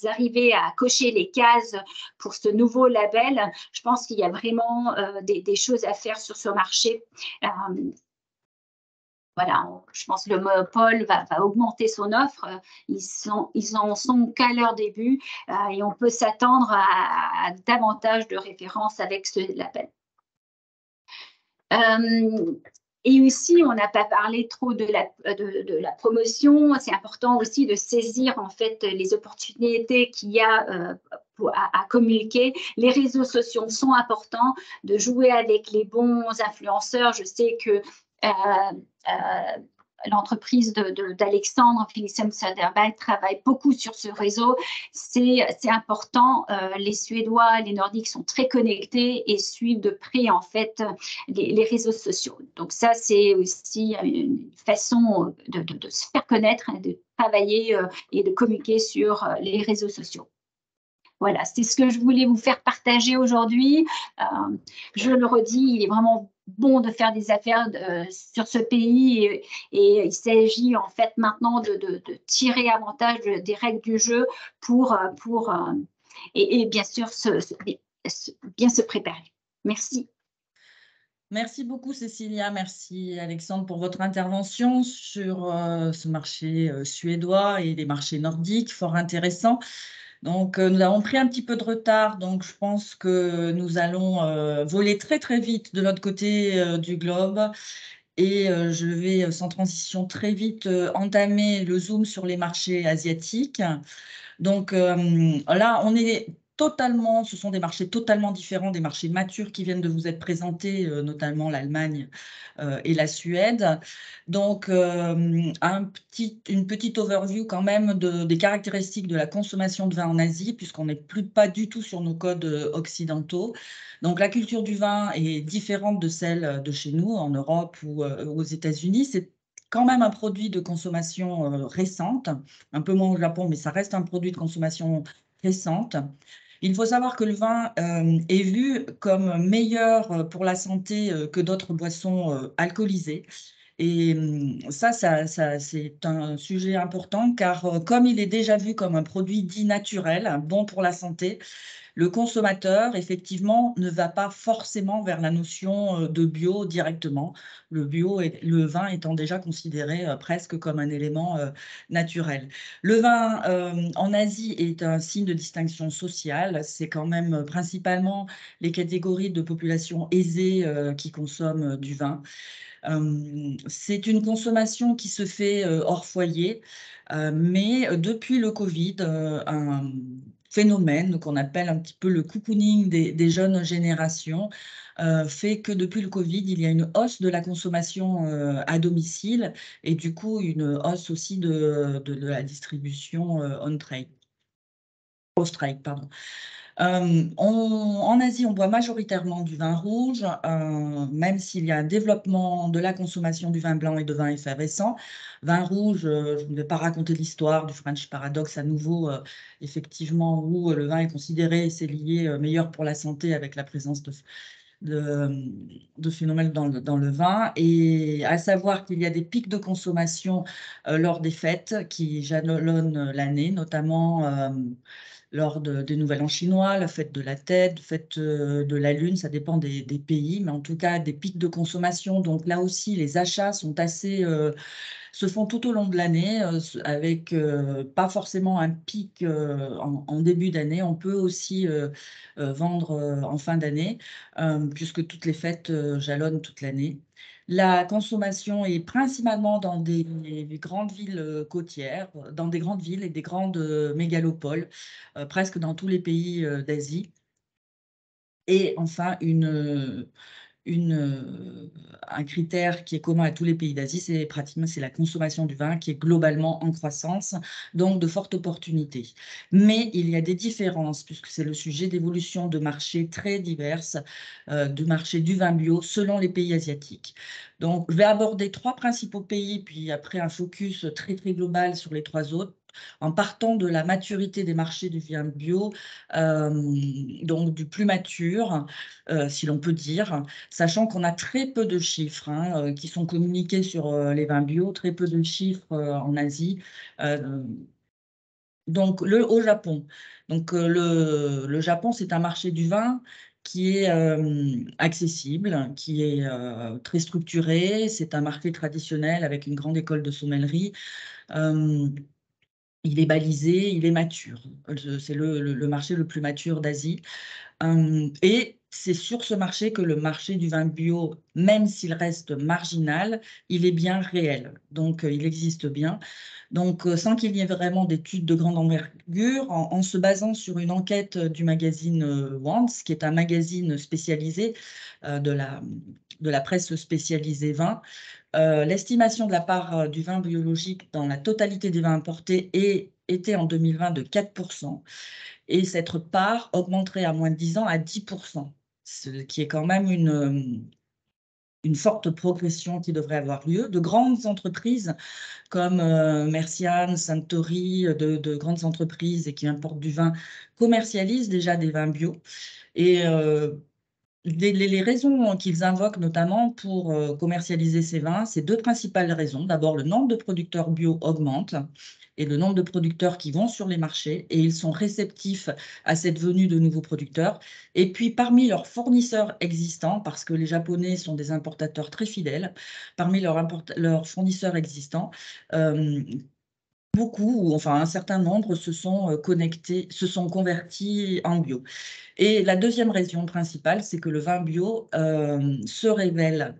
arrivez à cocher les cases pour ce nouveau label, je pense qu'il y a vraiment des choses à faire sur ce marché. Voilà, je pense que le Monopole va augmenter son offre. Ils en sont qu'à leur début et on peut s'attendre à davantage de références avec ce label. Et aussi, on n'a pas parlé trop de la promotion. C'est important aussi de saisir en fait les opportunités qu'il y a à communiquer. Les réseaux sociaux sont importants, de jouer avec les bons influenceurs. Je sais que l'entreprise d'Alexandre Philipsen Söderberg travaille beaucoup sur ce réseau. C'est important. Les Suédois, les Nordiques sont très connectés et suivent de près en fait les réseaux sociaux. Donc ça, c'est aussi une façon de se faire connaître, de travailler et de communiquer sur les réseaux sociaux. Voilà, c'est ce que je voulais vous faire partager aujourd'hui. Je le redis, il est vraiment bon de faire des affaires sur ce pays et il s'agit en fait maintenant de tirer avantage des règles du jeu et bien sûr bien se préparer. Merci. Merci beaucoup, Cécilia. Merci, Alexandre, pour votre intervention sur ce marché suédois et les marchés nordiques, fort intéressant. Donc, nous avons pris un petit peu de retard, donc je pense que nous allons voler très, très vite de l'autre côté du globe. Et je vais, sans transition, très vite entamer le zoom sur les marchés asiatiques. Donc là, on est totalement, ce sont des marchés totalement différents des marchés matures qui viennent de vous être présentés, notamment l'Allemagne et la Suède. Donc, une petite overview quand même des caractéristiques de la consommation de vin en Asie, puisqu'on n'est pas du tout sur nos codes occidentaux. Donc, la culture du vin est différente de celle de chez nous, en Europe ou aux États-Unis. C'est quand même un produit de consommation récente, un peu moins au Japon, mais ça reste un produit de consommation récente. Il faut savoir que le vin est vu comme meilleur pour la santé que d'autres boissons alcoolisées. Et ça c'est un sujet important car comme il est déjà vu comme un produit dit naturel, bon pour la santé, le consommateur, effectivement, ne va pas forcément vers la notion de bio directement. Le bio et le vin étant déjà considéré presque comme un élément naturel. Le vin en Asie est un signe de distinction sociale. C'est quand même principalement les catégories de population aisée qui consomment du vin. C'est une consommation qui se fait hors foyer, mais depuis le Covid, un phénomène qu'on appelle un petit peu le cocooning des jeunes générations fait que depuis le Covid, il y a une hausse de la consommation à domicile et du coup une hausse aussi de la distribution on-trade. Off-trade, pardon. En Asie, on boit majoritairement du vin rouge, même s'il y a un développement de la consommation du vin blanc et de vin effervescent. Vin rouge, je ne vais pas raconter l'histoire du French Paradox à nouveau, effectivement, où le vin est considéré, et c'est lié, meilleur pour la santé avec la présence de phénomènes dans le vin. Et à savoir qu'il y a des pics de consommation lors des fêtes qui jalonnent l'année, notamment lors des Nouvel An chinois, la fête de la tête, la fête de la lune, ça dépend des pays, mais en tout cas des pics de consommation. Donc là aussi, les achats sont se font tout au long de l'année, avec pas forcément un pic en début d'année. On peut aussi vendre en fin d'année, puisque toutes les fêtes jalonnent toute l'année. La consommation est principalement dans des grandes villes côtières, dans des grandes villes et des grandes mégalopoles, presque dans tous les pays d'Asie. Et enfin, un critère qui est commun à tous les pays d'Asie, c'est la consommation du vin qui est globalement en croissance, donc de fortes opportunités. Mais il y a des différences, puisque c'est le sujet d'évolution de marchés très diverses, du marché du vin bio selon les pays asiatiques. Donc, je vais aborder 3 principaux pays, puis après un focus très, très global sur les 3 autres, en partant de la maturité des marchés du vin bio, donc du plus mature, si l'on peut dire, sachant qu'on a très peu de chiffres qui sont communiqués sur les vins bio, très peu de chiffres en Asie. Donc, au Japon. Donc, le Japon, c'est un marché du vin qui est accessible, qui est très structuré. C'est un marché traditionnel avec une grande école de sommellerie. Il est balisé, il est mature. C'est le marché le plus mature d'Asie. Et c'est sur ce marché que le marché du vin bio, même s'il reste marginal, il est bien réel. Donc, il existe bien. Donc, sans qu'il y ait vraiment d'études de grande envergure, en se basant sur une enquête du magazine Once, qui est un magazine spécialisé de la presse spécialisée vin, l'estimation de la part du vin biologique dans la totalité des vins importés était en 2020 de 4%. Et cette part augmenterait à moins de 10 ans à 10%, ce qui est quand même une forte progression qui devrait avoir lieu. De grandes entreprises comme Mercian, Suntory, de grandes entreprises et qui importent du vin, commercialisent déjà des vins bio. Et les raisons qu'ils invoquent notamment pour commercialiser ces vins, c'est 2 principales raisons. D'abord, le nombre de producteurs bio augmente et le nombre de producteurs qui vont sur les marchés, et ils sont réceptifs à cette venue de nouveaux producteurs. Et puis, parmi leurs fournisseurs existants, parce que les Japonais sont des importateurs très fidèles, parmi leurs fournisseurs existants, beaucoup, ou enfin un certain nombre se sont convertis en bio. Et la deuxième raison principale, c'est que le vin bio se révèle,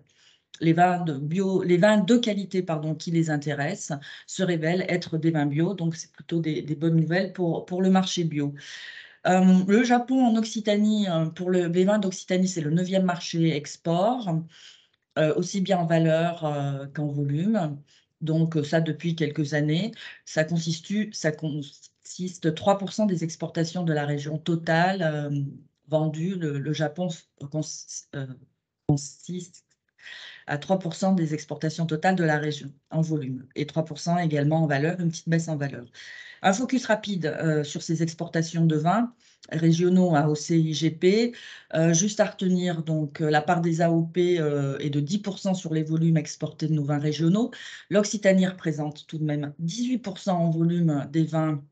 les vins de qualité qui les intéressent se révèlent être des vins bio, donc c'est plutôt des bonnes nouvelles pour le marché bio. Le Japon en Occitanie, pour les vins d'Occitanie, c'est le 9e marché export, aussi bien en valeur qu'en volume. Donc ça depuis quelques années. Ça consiste 3% des exportations de la région totale vendues. Le Japon consiste à 3% des exportations totales de la région en volume et 3% également en valeur, une petite baisse en valeur. Un focus rapide sur ces exportations de vins régionaux à AOC-IGP. Juste à retenir, donc, la part des AOP est de 10% sur les volumes exportés de nos vins régionaux. L'Occitanie représente tout de même 18% en volume des vins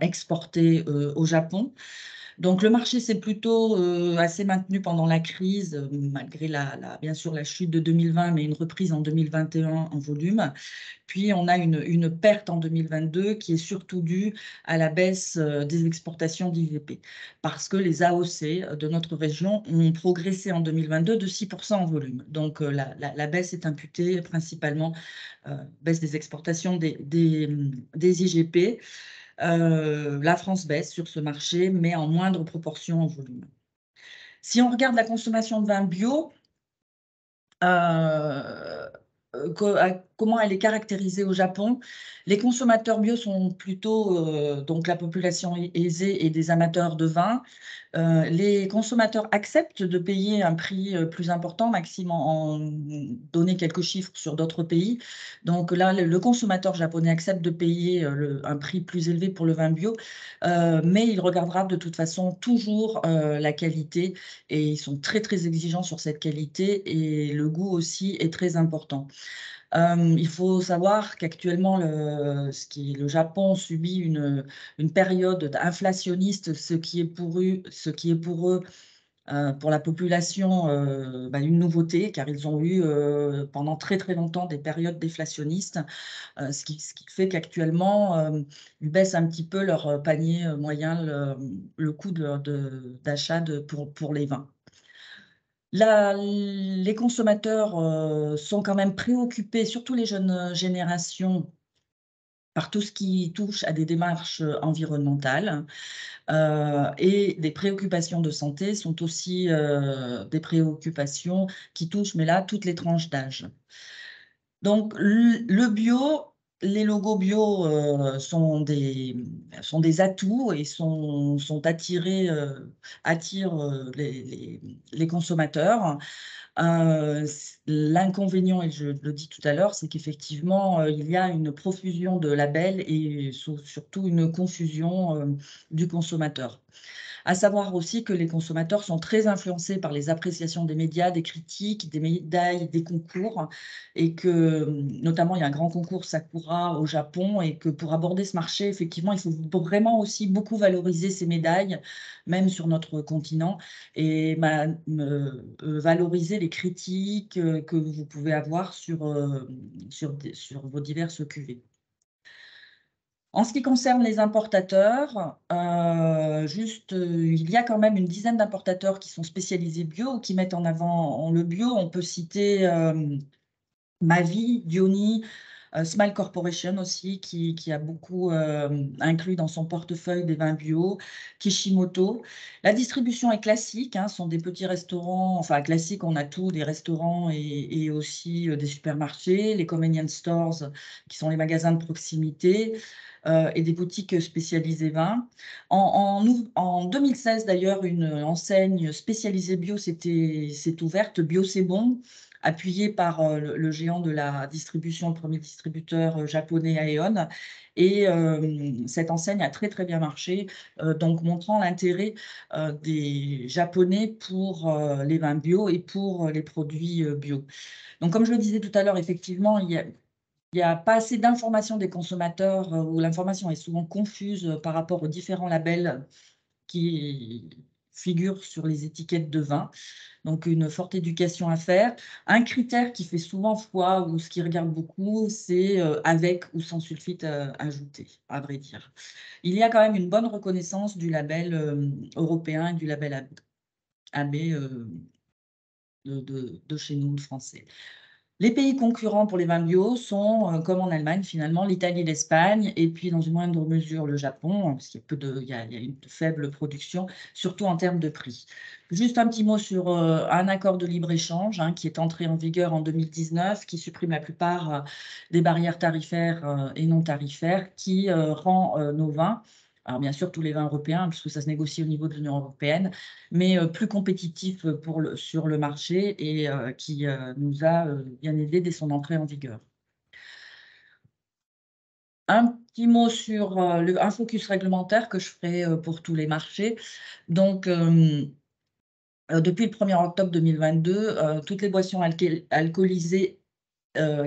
exportés au Japon. Donc, le marché s'est plutôt assez maintenu pendant la crise, malgré bien sûr la chute de 2020, mais une reprise en 2021 en volume. Puis, on a une perte en 2022 qui est surtout due à la baisse des exportations d'IVP, parce que les AOC de notre région ont progressé en 2022 de 6% en volume. Donc, la baisse est imputée principalement baisse des exportations des IGP. La France baisse sur ce marché, mais en moindre proportion en volume. Si on regarde la consommation de vin bio, comment elle est caractérisée au Japon, les consommateurs bio sont plutôt donc la population aisée et des amateurs de vin. Les consommateurs acceptent de payer un prix plus important, Maxime en donner quelques chiffres sur d'autres pays. Donc là, le consommateur japonais accepte de payer un prix plus élevé pour le vin bio, mais il regardera de toute façon toujours la qualité, et ils sont très très exigeants sur cette qualité, et le goût aussi est très important. Il faut savoir qu'actuellement, le Japon subit une période inflationniste, ce qui est pour eux, pour la population, une nouveauté, car ils ont eu pendant très très longtemps des périodes déflationnistes, ce qui fait qu'actuellement, ils baissent un petit peu leur panier moyen, le coût d'achat pour les vins. Les consommateurs sont quand même préoccupés, surtout les jeunes générations, par tout ce qui touche à des démarches environnementales. Et des préoccupations de santé sont aussi des préoccupations qui touchent, mais là, toutes les tranches d'âge. Donc, le bio, les logos bio sont des atouts et attirent les consommateurs. L'inconvénient, et je le dis tout à l'heure, c'est qu'effectivement, il y a une profusion de labels et surtout une confusion du consommateur. À savoir aussi que les consommateurs sont très influencés par les appréciations des médias, des critiques, des médailles, des concours, et que notamment il y a un grand concours Sakura au Japon, et que pour aborder ce marché, effectivement, il faut vraiment aussi beaucoup valoriser ces médailles, même sur notre continent, et valoriser les critiques que vous pouvez avoir sur vos diverses cuvées. En ce qui concerne les importateurs, il y a quand même une dizaine d'importateurs qui sont spécialisés bio ou qui mettent en avant le bio. On peut citer Mavi, Diony, Smile Corporation aussi, qui a beaucoup inclus dans son portefeuille des vins bio, Kishimoto. La distribution est classique, hein, sont des petits restaurants, enfin classique, on a tout, des restaurants et aussi des supermarchés, les convenience stores, qui sont les magasins de proximité, et des boutiques spécialisées vins. En 2016, d'ailleurs, une enseigne spécialisée bio s'est ouverte, Bio c'est bon, appuyé par le géant de la distribution, le premier distributeur japonais Aeon. Et cette enseigne a très, très bien marché, donc montrant l'intérêt des Japonais pour les vins bio et pour les produits bio. Donc, comme je le disais tout à l'heure, effectivement, il n'y a pas assez d'informations des consommateurs, où l'information est souvent confuse par rapport aux différents labels qui figurent sur les étiquettes de vin. Donc, une forte éducation à faire. Un critère qui fait souvent foi, ou ce qui regarde beaucoup, c'est avec ou sans sulfite ajouté, à vrai dire. Il y a quand même une bonne reconnaissance du label européen et du label AB de chez nous, de français. Les pays concurrents pour les vins bio sont, comme en Allemagne finalement, l'Italie, l'Espagne, et puis dans une moindre mesure le Japon, parce qu'il y a une faible production, surtout en termes de prix. Juste un petit mot sur un accord de libre-échange qui est entré en vigueur en 2019, qui supprime la plupart des barrières tarifaires et non tarifaires, qui rend nos vins, alors bien sûr tous les vins européens, puisque ça se négocie au niveau de l'Union européenne, mais plus compétitif sur le marché, et qui nous a bien aidé dès son entrée en vigueur. Un petit mot sur un focus réglementaire que je ferai pour tous les marchés. Donc, depuis le 1er octobre 2022, toutes les boissons alcoolisées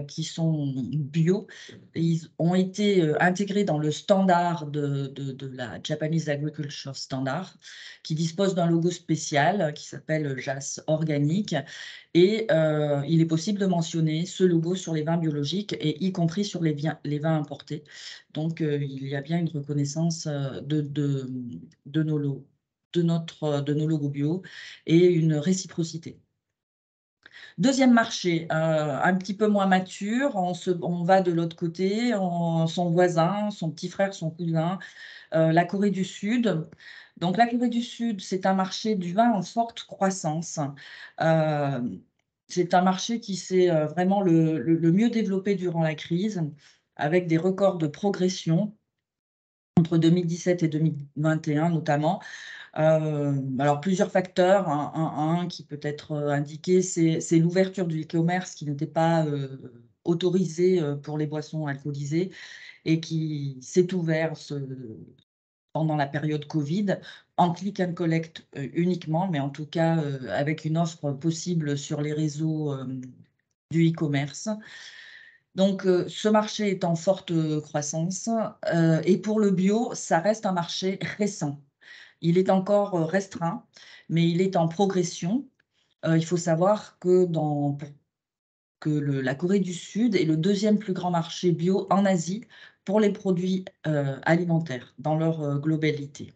qui sont bio, ils ont été intégrés dans le standard de la Japanese Agriculture Standard, qui dispose d'un logo spécial qui s'appelle JAS Organique, et il est possible de mentionner ce logo sur les vins biologiques, et y compris sur les vins importés. Donc, il y a bien une reconnaissance de nos logos bio, et une réciprocité. Deuxième marché, un petit peu moins mature, on va de l'autre côté, son voisin, son petit frère, son cousin, la Corée du Sud. Donc la Corée du Sud, c'est un marché du vin en forte croissance. C'est un marché qui s'est vraiment le mieux développé durant la crise, avec des records de progression entre 2017 et 2021 notamment. Alors, plusieurs facteurs. Un qui peut être indiqué, c'est l'ouverture du e-commerce qui n'était pas autorisé pour les boissons alcoolisées, et qui s'est ouvert pendant la période Covid, en click and collect uniquement, mais en tout cas avec une offre possible sur les réseaux du e-commerce. Donc, ce marché est en forte croissance, et pour le bio, ça reste un marché récent. Il est encore restreint, mais il est en progression. Il faut savoir que la Corée du Sud est le deuxième plus grand marché bio en Asie pour les produits alimentaires dans leur globalité.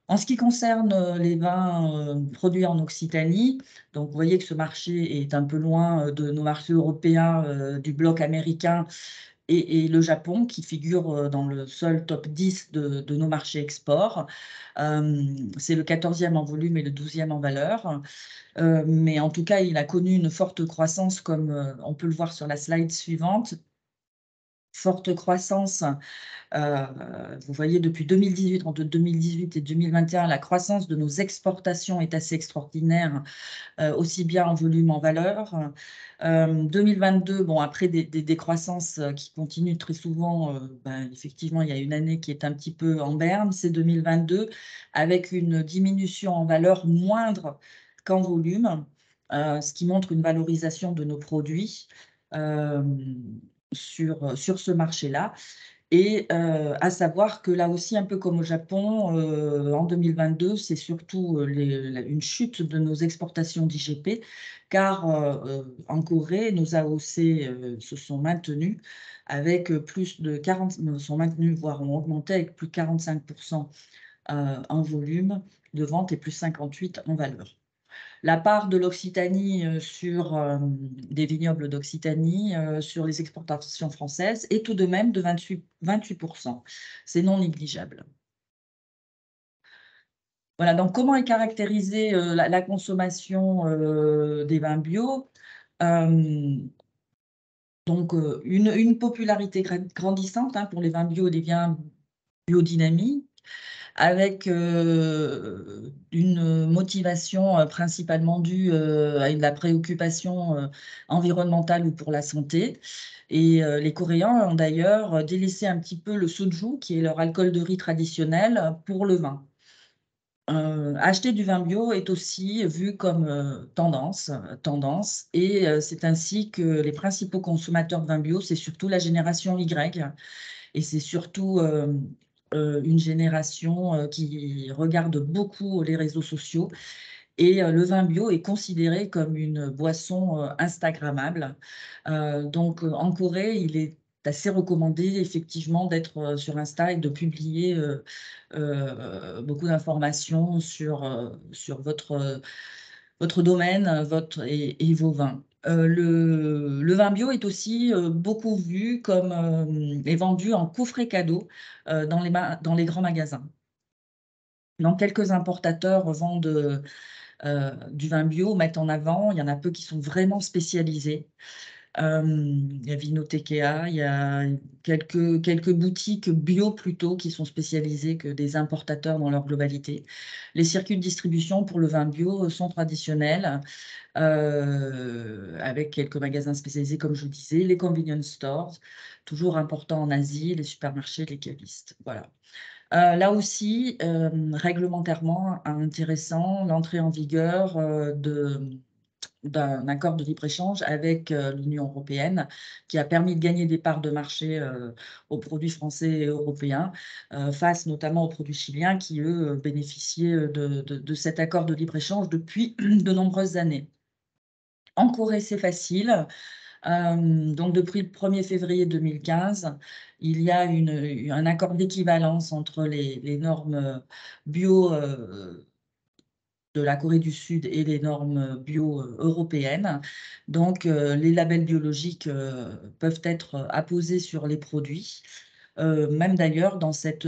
En ce qui concerne les vins produits en Occitanie, donc vous voyez que ce marché est un peu loin de nos marchés européens, du bloc américain et le Japon, qui figure dans le seul top 10 de nos marchés export. C'est le 14e en volume et le 12e en valeur. Mais en tout cas, il a connu une forte croissance, comme on peut le voir sur la slide suivante. Forte croissance. Vous voyez, depuis 2018, entre 2018 et 2021, la croissance de nos exportations est assez extraordinaire, aussi bien en volume en valeur. 2022, bon, après des croissances qui continuent très souvent, effectivement, il y a une année qui est un petit peu en berne, c'est 2022, avec une diminution en valeur moindre qu'en volume, ce qui montre une valorisation de nos produits sur ce marché-là. Et à savoir que là aussi, un peu comme au Japon, en 2022, c'est surtout une chute de nos exportations d'IGP, car en Corée, nos AOC se sont maintenus avec plus de 40, sont maintenus, voire ont augmenté avec plus de 45% en volume de vente et plus 58% en valeur. La part de l'Occitanie sur des vignobles d'Occitanie sur les exportations françaises est tout de même de 28%. C'est non négligeable. Voilà, donc comment est caractérisée la consommation des vins bio? Donc, une popularité grandissante pour les vins bio et les vins biodynamiques, avec une motivation principalement due à la préoccupation environnementale ou pour la santé. Et les Coréens ont d'ailleurs délaissé un petit peu le soju, qui est leur alcool de riz traditionnel, pour le vin. Acheter du vin bio est aussi vu comme tendance, et c'est ainsi que les principaux consommateurs de vin bio, c'est surtout la génération Y, et c'est surtout une génération qui regarde beaucoup les réseaux sociaux. Et le vin bio est considéré comme une boisson instagrammable. Donc, en Corée, il est assez recommandé, effectivement, d'être sur Insta et de publier beaucoup d'informations sur votre domaine et vos vins. Le vin bio est aussi beaucoup vu comme est vendu en coffret cadeau dans les grands magasins. Donc, quelques importateurs vendent du vin bio, mettent en avant. Il y en a peu qui sont vraiment spécialisés. Il y a Vinotekea, il y a quelques boutiques bio plutôt qui sont spécialisées que des importateurs dans leur globalité. Les circuits de distribution pour le vin bio sont traditionnels, avec quelques magasins spécialisés, comme je vous disais, les convenience stores, toujours importants en Asie, les supermarchés, les cavistes. Voilà. Là aussi, réglementairement intéressant, l'entrée en vigueur d'un accord de libre-échange avec l'Union européenne, qui a permis de gagner des parts de marché aux produits français et européens, face notamment aux produits chiliens qui, eux, bénéficiaient de cet accord de libre-échange depuis de nombreuses années. En Corée, c'est facile. Donc, depuis le 1er février 2015, il y a un accord d'équivalence entre les normes bio de la Corée du Sud et les normes bio européennes. Donc, les labels biologiques peuvent être apposés sur les produits. Même d'ailleurs, dans cet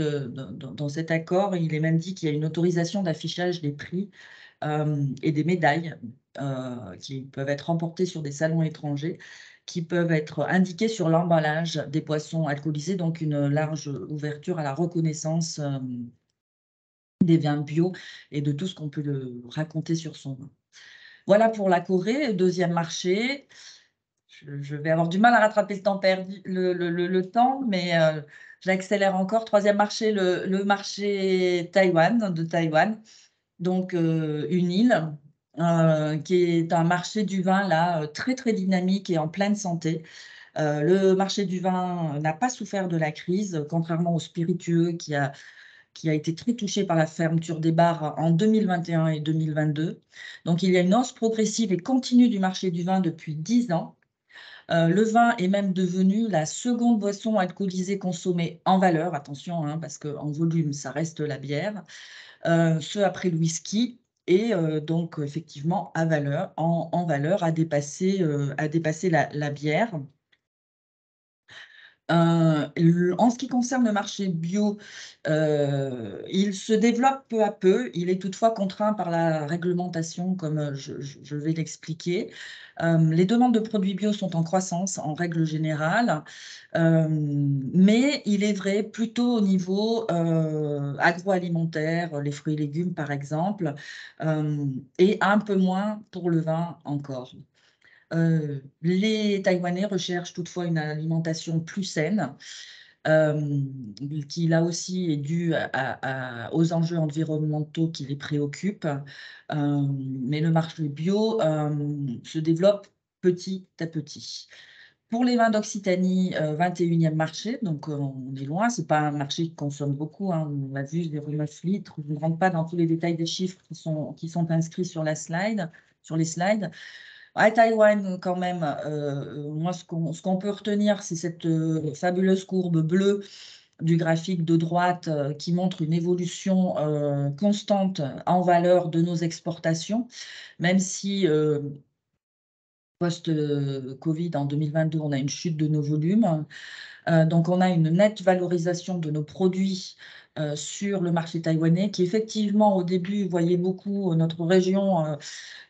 accord, il est même dit qu'il y a une autorisation d'affichage des prix et des médailles qui peuvent être remportées sur des salons étrangers, qui peuvent être indiquées sur l'emballage des boissons alcoolisées, donc une large ouverture à la reconnaissance des vins bio et de tout ce qu'on peut raconter sur son vin. Voilà pour la Corée, deuxième marché. Je vais avoir du mal à rattraper le temps perdu, le temps, mais j'accélère encore. Troisième marché, le marché de Taïwan. Donc, une île qui est un marché du vin là, très, très dynamique et en pleine santé. Le marché du vin n'a pas souffert de la crise, contrairement aux spiritueux qui a été très touché par la fermeture des bars en 2021 et 2022. Donc, il y a une hausse progressive et continue du marché du vin depuis 10 ans. Le vin est même devenu la seconde boisson alcoolisée consommée en valeur, attention, parce qu'en volume, ça reste la bière. ce après le whisky. Et donc, effectivement, en valeur, a dépassé la bière. En ce qui concerne le marché bio, il se développe peu à peu. Il est toutefois contraint par la réglementation, comme je vais l'expliquer. Les demandes de produits bio sont en croissance en règle générale, mais il est vrai plutôt au niveau agroalimentaire, les fruits et légumes par exemple, et un peu moins pour le vin encore. Les Taïwanais recherchent toutefois une alimentation plus saine, qui là aussi est due aux enjeux environnementaux qui les préoccupent. Mais le marché bio se développe petit à petit. Pour les vins d'Occitanie, 21e marché, donc on est loin, ce n'est pas un marché qui consomme beaucoup, hein, on l'a vu, 0,9 litres, je ne rentre pas dans tous les détails des chiffres qui sont inscrits sur les slides. À Taïwan, quand même, moi, ce qu'on peut retenir, c'est cette fabuleuse courbe bleue du graphique de droite qui montre une évolution constante en valeur de nos exportations, même si post-Covid, en 2022, on a une chute de nos volumes. Donc, on a une nette valorisation de nos produits sur le marché taïwanais, qui effectivement, au début, voyait beaucoup notre région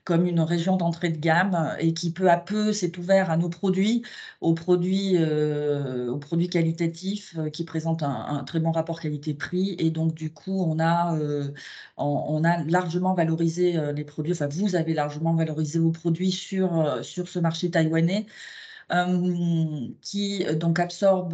comme une région d'entrée de gamme et qui peu à peu s'est ouvert à nos produits, aux produits qualitatifs qui présentent un très bon rapport qualité-prix. Et donc, du coup, on a largement valorisé les produits, enfin, vous avez largement valorisé vos produits sur ce marché taïwanais. Qui donc absorbe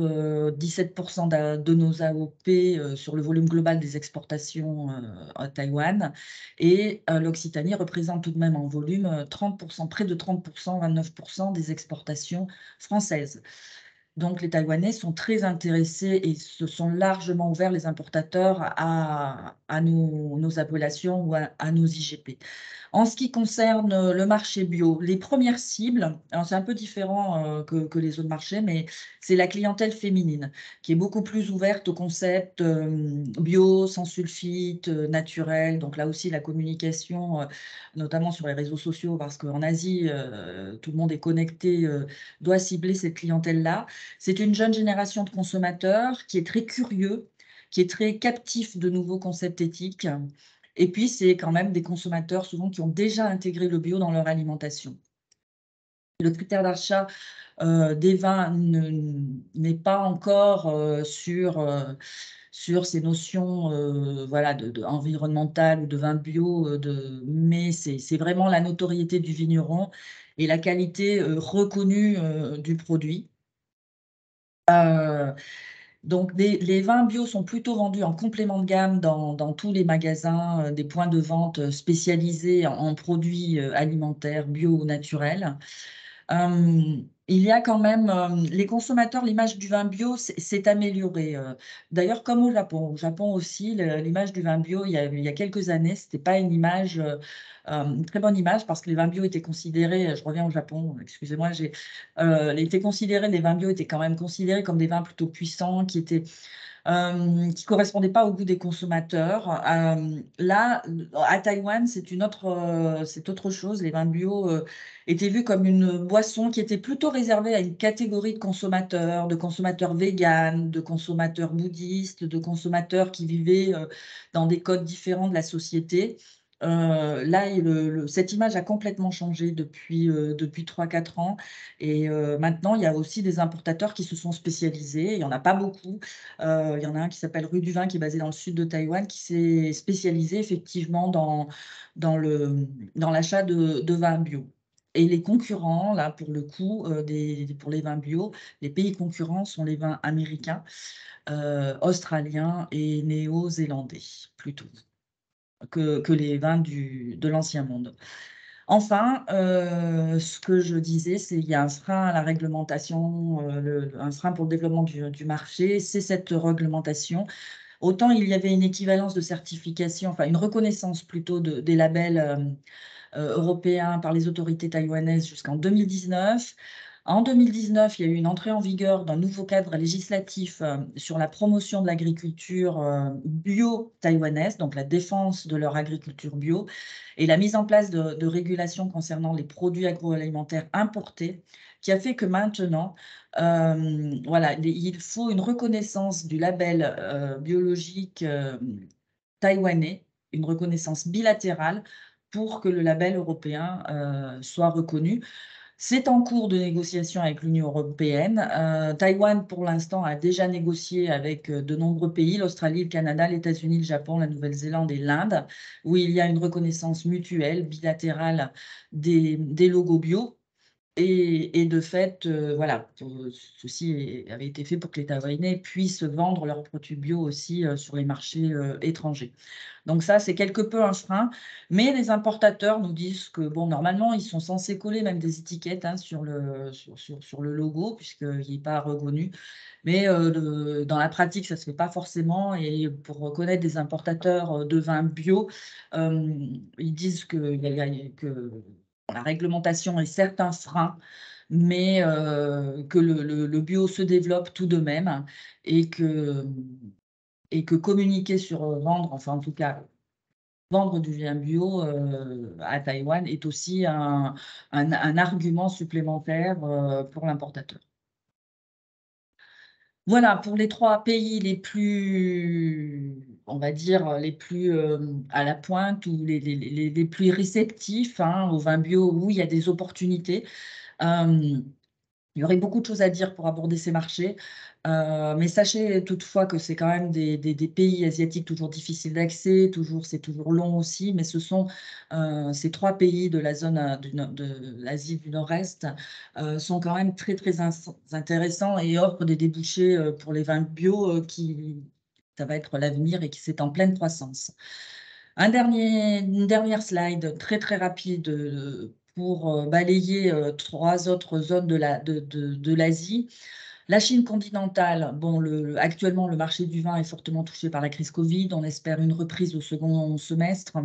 17% de nos AOP sur le volume global des exportations à Taïwan. Et l'Occitanie représente tout de même en volume 30%, près de 30%, 29% des exportations françaises. Donc les Taïwanais sont très intéressés et se sont largement ouverts, les importateurs, à nos appellations ou à nos IGP. En ce qui concerne le marché bio, les premières cibles, alors c'est un peu différent que les autres marchés, mais c'est la clientèle féminine qui est beaucoup plus ouverte au concept bio, sans sulfite, naturel. Donc là aussi, la communication, notamment sur les réseaux sociaux, parce qu'en Asie, tout le monde est connecté, doit cibler cette clientèle-là. C'est une jeune génération de consommateurs qui est très curieux, qui est très captif de nouveaux concepts éthiques. Et puis, c'est quand même des consommateurs souvent qui ont déjà intégré le bio dans leur alimentation. Le critère d'achat des vins n'est pas encore sur ces notions voilà, environnementales ou de vin bio, mais c'est vraiment la notoriété du vigneron et la qualité reconnue du produit. Donc, les vins bio sont plutôt vendus en complément de gamme dans tous les magasins, des points de vente spécialisés en produits alimentaires bio ou naturels. Il y a quand même les consommateurs, l'image du vin bio s'est améliorée. D'ailleurs, comme au Japon. Au Japon aussi, l'image du vin bio, il y a quelques années, ce n'était pas une image, une très bonne image, parce que les vins bio étaient considérés, je reviens au Japon, excusez-moi, les vins bio étaient quand même considérés comme des vins plutôt puissants, qui correspondaient pas au goût des consommateurs. Là, à Taïwan, c'est autre chose. Les vins bio étaient vus comme une boisson qui était plutôt réservée à une catégorie de consommateurs véganes, de consommateurs bouddhistes, de consommateurs qui vivaient dans des codes différents de la société. Là, cette image a complètement changé depuis 3-4 ans. Et maintenant, il y a aussi des importateurs qui se sont spécialisés. Il n'y en a pas beaucoup. Il y en a un qui s'appelle Rue du Vin, qui est basé dans le sud de Taïwan, qui s'est spécialisé effectivement dans l'achat de vins bio. Et les concurrents, là, pour le coup, pour les vins bio, les pays concurrents sont les vins américains, australiens et néo-zélandais, plutôt, que les vins de l'Ancien Monde. Enfin, ce que je disais, c'est qu'il y a un frein à la réglementation, un frein pour le développement du marché, c'est cette réglementation. Autant il y avait une équivalence de certification, enfin une reconnaissance plutôt des labels européens par les autorités taïwanaises jusqu'en 2019. En 2019, il y a eu une entrée en vigueur d'un nouveau cadre législatif sur la promotion de l'agriculture bio taïwanaise, donc la défense de leur agriculture bio, et la mise en place de régulations concernant les produits agroalimentaires importés, qui a fait que maintenant, voilà, il faut une reconnaissance du label biologique taïwanais, une reconnaissance bilatérale pour que le label européen soit reconnu. C'est en cours de négociation avec l'Union européenne. Taïwan, pour l'instant, a déjà négocié avec de nombreux pays, l'Australie, le Canada, les États-Unis, le Japon, la Nouvelle-Zélande et l'Inde, où il y a une reconnaissance mutuelle, bilatérale des logos bio. Et de fait, voilà, ceci avait été fait pour que les Taïwanais puissent vendre leurs produits bio aussi sur les marchés étrangers. Donc ça, c'est quelque peu un frein, mais les importateurs nous disent que, bon, normalement, ils sont censés coller même des étiquettes sur le logo, puisqu'il n'est pas reconnu. Mais dans la pratique, ça ne se fait pas forcément. Et pour reconnaître des importateurs de vins bio, ils disent que la réglementation est certes un frein, mais que le bio se développe tout de même et que communiquer sur vendre, enfin en tout cas vendre du vin bio à Taïwan est aussi un argument supplémentaire pour l'importateur. Voilà, pour les 3 pays les plus, on va dire, les plus à la pointe ou les plus réceptifs au vin bio, où il y a des opportunités. Il y aurait beaucoup de choses à dire pour aborder ces marchés, mais sachez toutefois que c'est quand même des pays asiatiques toujours difficiles d'accès, c'est toujours long aussi, mais ce sont ces 3 pays de la zone de l'Asie du Nord-Est sont quand même très, très intéressants et offrent des débouchés pour les vins bio ça va être l'avenir et qui c'est en pleine croissance. Une dernière slide très, très rapide pour balayer 3 autres zones de l'Asie. La Chine continentale, bon, actuellement, le marché du vin est fortement touché par la crise Covid. On espère une reprise au second semestre.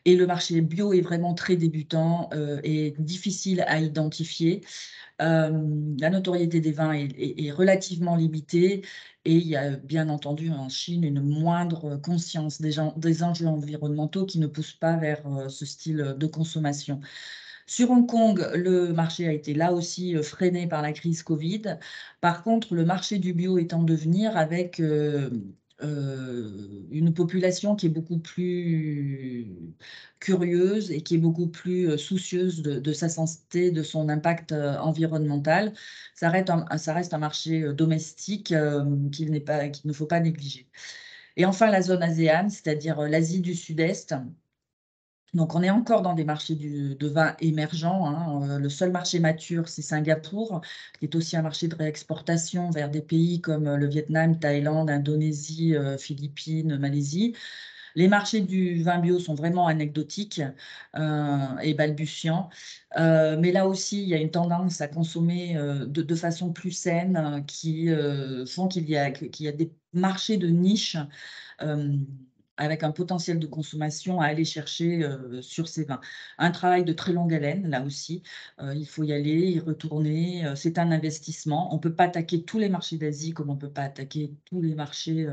Et le marché bio est vraiment très débutant et difficile à identifier. La notoriété des vins est relativement limitée et il y a bien entendu en Chine une moindre conscience des enjeux environnementaux qui ne poussent pas vers ce style de consommation. Sur Hong Kong, le marché a été là aussi freiné par la crise Covid. Par contre, le marché du bio est en devenir avec une population qui est beaucoup plus curieuse et qui est beaucoup plus soucieuse de sa santé, de son impact environnemental. Ça reste un marché domestique qu'il ne faut pas négliger. Et enfin, la zone ASEAN, c'est-à-dire l'Asie du Sud-Est. Donc, on est encore dans des marchés de vin émergents. Le seul marché mature, c'est Singapour, qui est aussi un marché de réexportation vers des pays comme le Vietnam, Thaïlande, Indonésie, Philippines, Malaisie. Les marchés du vin bio sont vraiment anecdotiques et balbutiants. Mais là aussi, il y a une tendance à consommer de façon plus saine qui font qu'il y a des marchés de niche avec un potentiel de consommation à aller chercher sur ces vins. Un travail de très longue haleine, là aussi. Il faut y aller, y retourner. C'est un investissement. On ne peut pas attaquer tous les marchés d'Asie comme on ne peut pas attaquer tous les marchés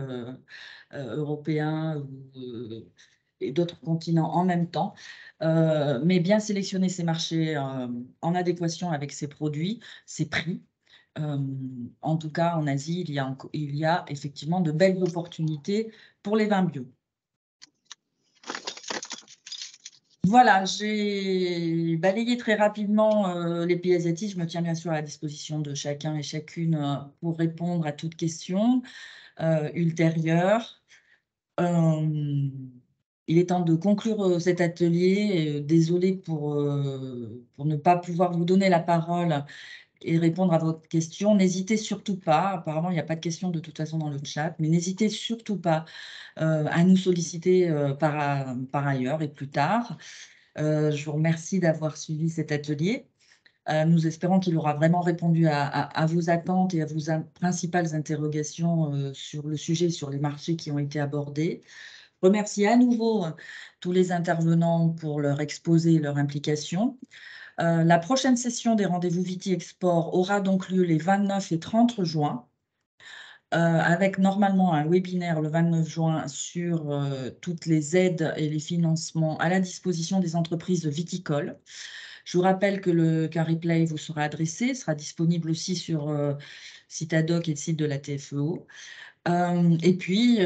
européens et d'autres continents en même temps. Mais bien sélectionner ces marchés en adéquation avec ses produits, ses prix. En tout cas, en Asie, il y a effectivement de belles opportunités pour les vins bio. Voilà, j'ai balayé très rapidement les pays asiatiques. Je me tiens bien sûr à la disposition de chacun et chacune pour répondre à toute question ultérieure. Il est temps de conclure cet atelier. Désolée pour ne pas pouvoir vous donner la parole et répondre à votre question. N'hésitez surtout pas, apparemment il n'y a pas de questions de toute façon dans le chat, mais n'hésitez surtout pas à nous solliciter par ailleurs et plus tard. Je vous remercie d'avoir suivi cet atelier. Nous espérons qu'il aura vraiment répondu à vos attentes et à vos principales interrogations sur le sujet, sur les marchés qui ont été abordés. Remercie à nouveau tous les intervenants pour leur exposé et leur implication. La prochaine session des rendez-vous Viti Export aura donc lieu les 29 et 30 juin, avec normalement un webinaire le 29 juin sur toutes les aides et les financements à la disposition des entreprises viticoles. Je vous rappelle qu'un replay vous sera adressé, sera disponible aussi sur site ad hoc et le site de la TFEO. Et puis,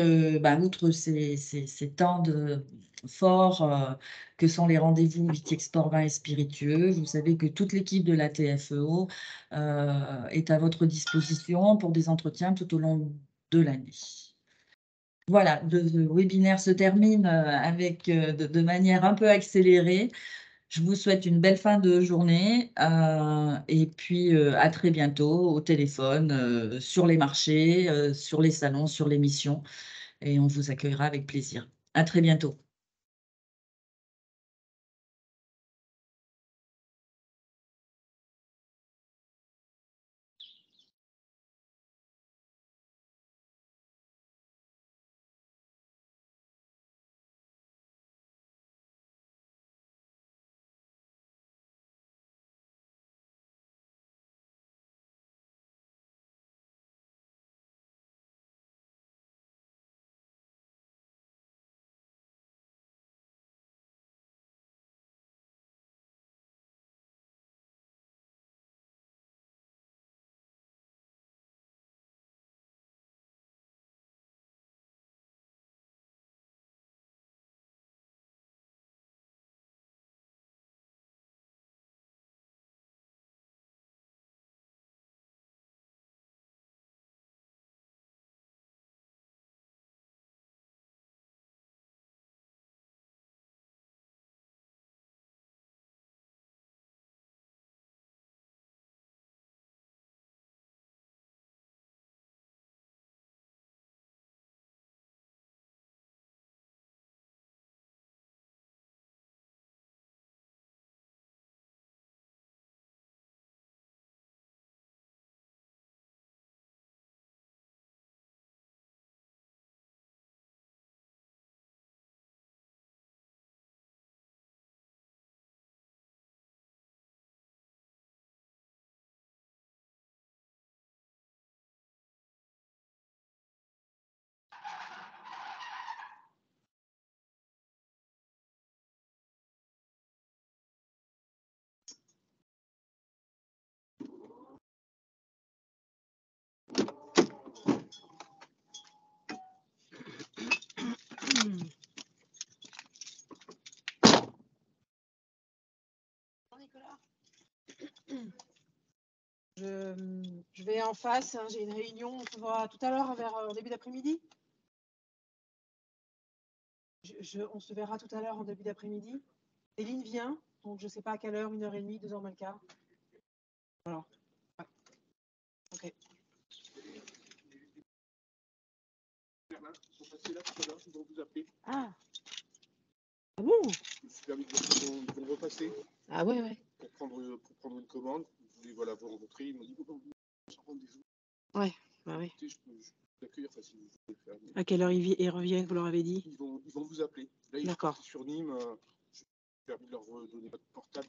outre ces temps forts que sont les rendez-vous Viti Export Vin et Spiritueux, vous savez que toute l'équipe de la TFEO est à votre disposition pour des entretiens tout au long de l'année. Voilà, le webinaire se termine avec de manière un peu accélérée. Je vous souhaite une belle fin de journée et puis à très bientôt au téléphone, sur les marchés, sur les salons, sur les missions et on vous accueillera avec plaisir. À très bientôt. Nicolas. Je vais en face, hein, j'ai une réunion, on se voit tout à l'heure vers en début d'après-midi. On se verra tout à l'heure en début d'après-midi. Céline vient, donc je ne sais pas à quelle heure, 1h30, 2h moins le quart. Voilà. Ouais. Ok. Ah. Ah bon? Je me suis permis de le repasser. Ah ouais, ouais. Pour prendre une commande. Je voulais vous rencontrer. Ils m'ont dit bon, rendez-vous. Ouais, bah oui. Je peux l'accueillir si vous voulez le faire. À quelle heure ils reviennent, vous leur avez dit? Ils vont vous appeler. Là, ils sont sur Nîmes. Je me suis permis de leur donner votre portable.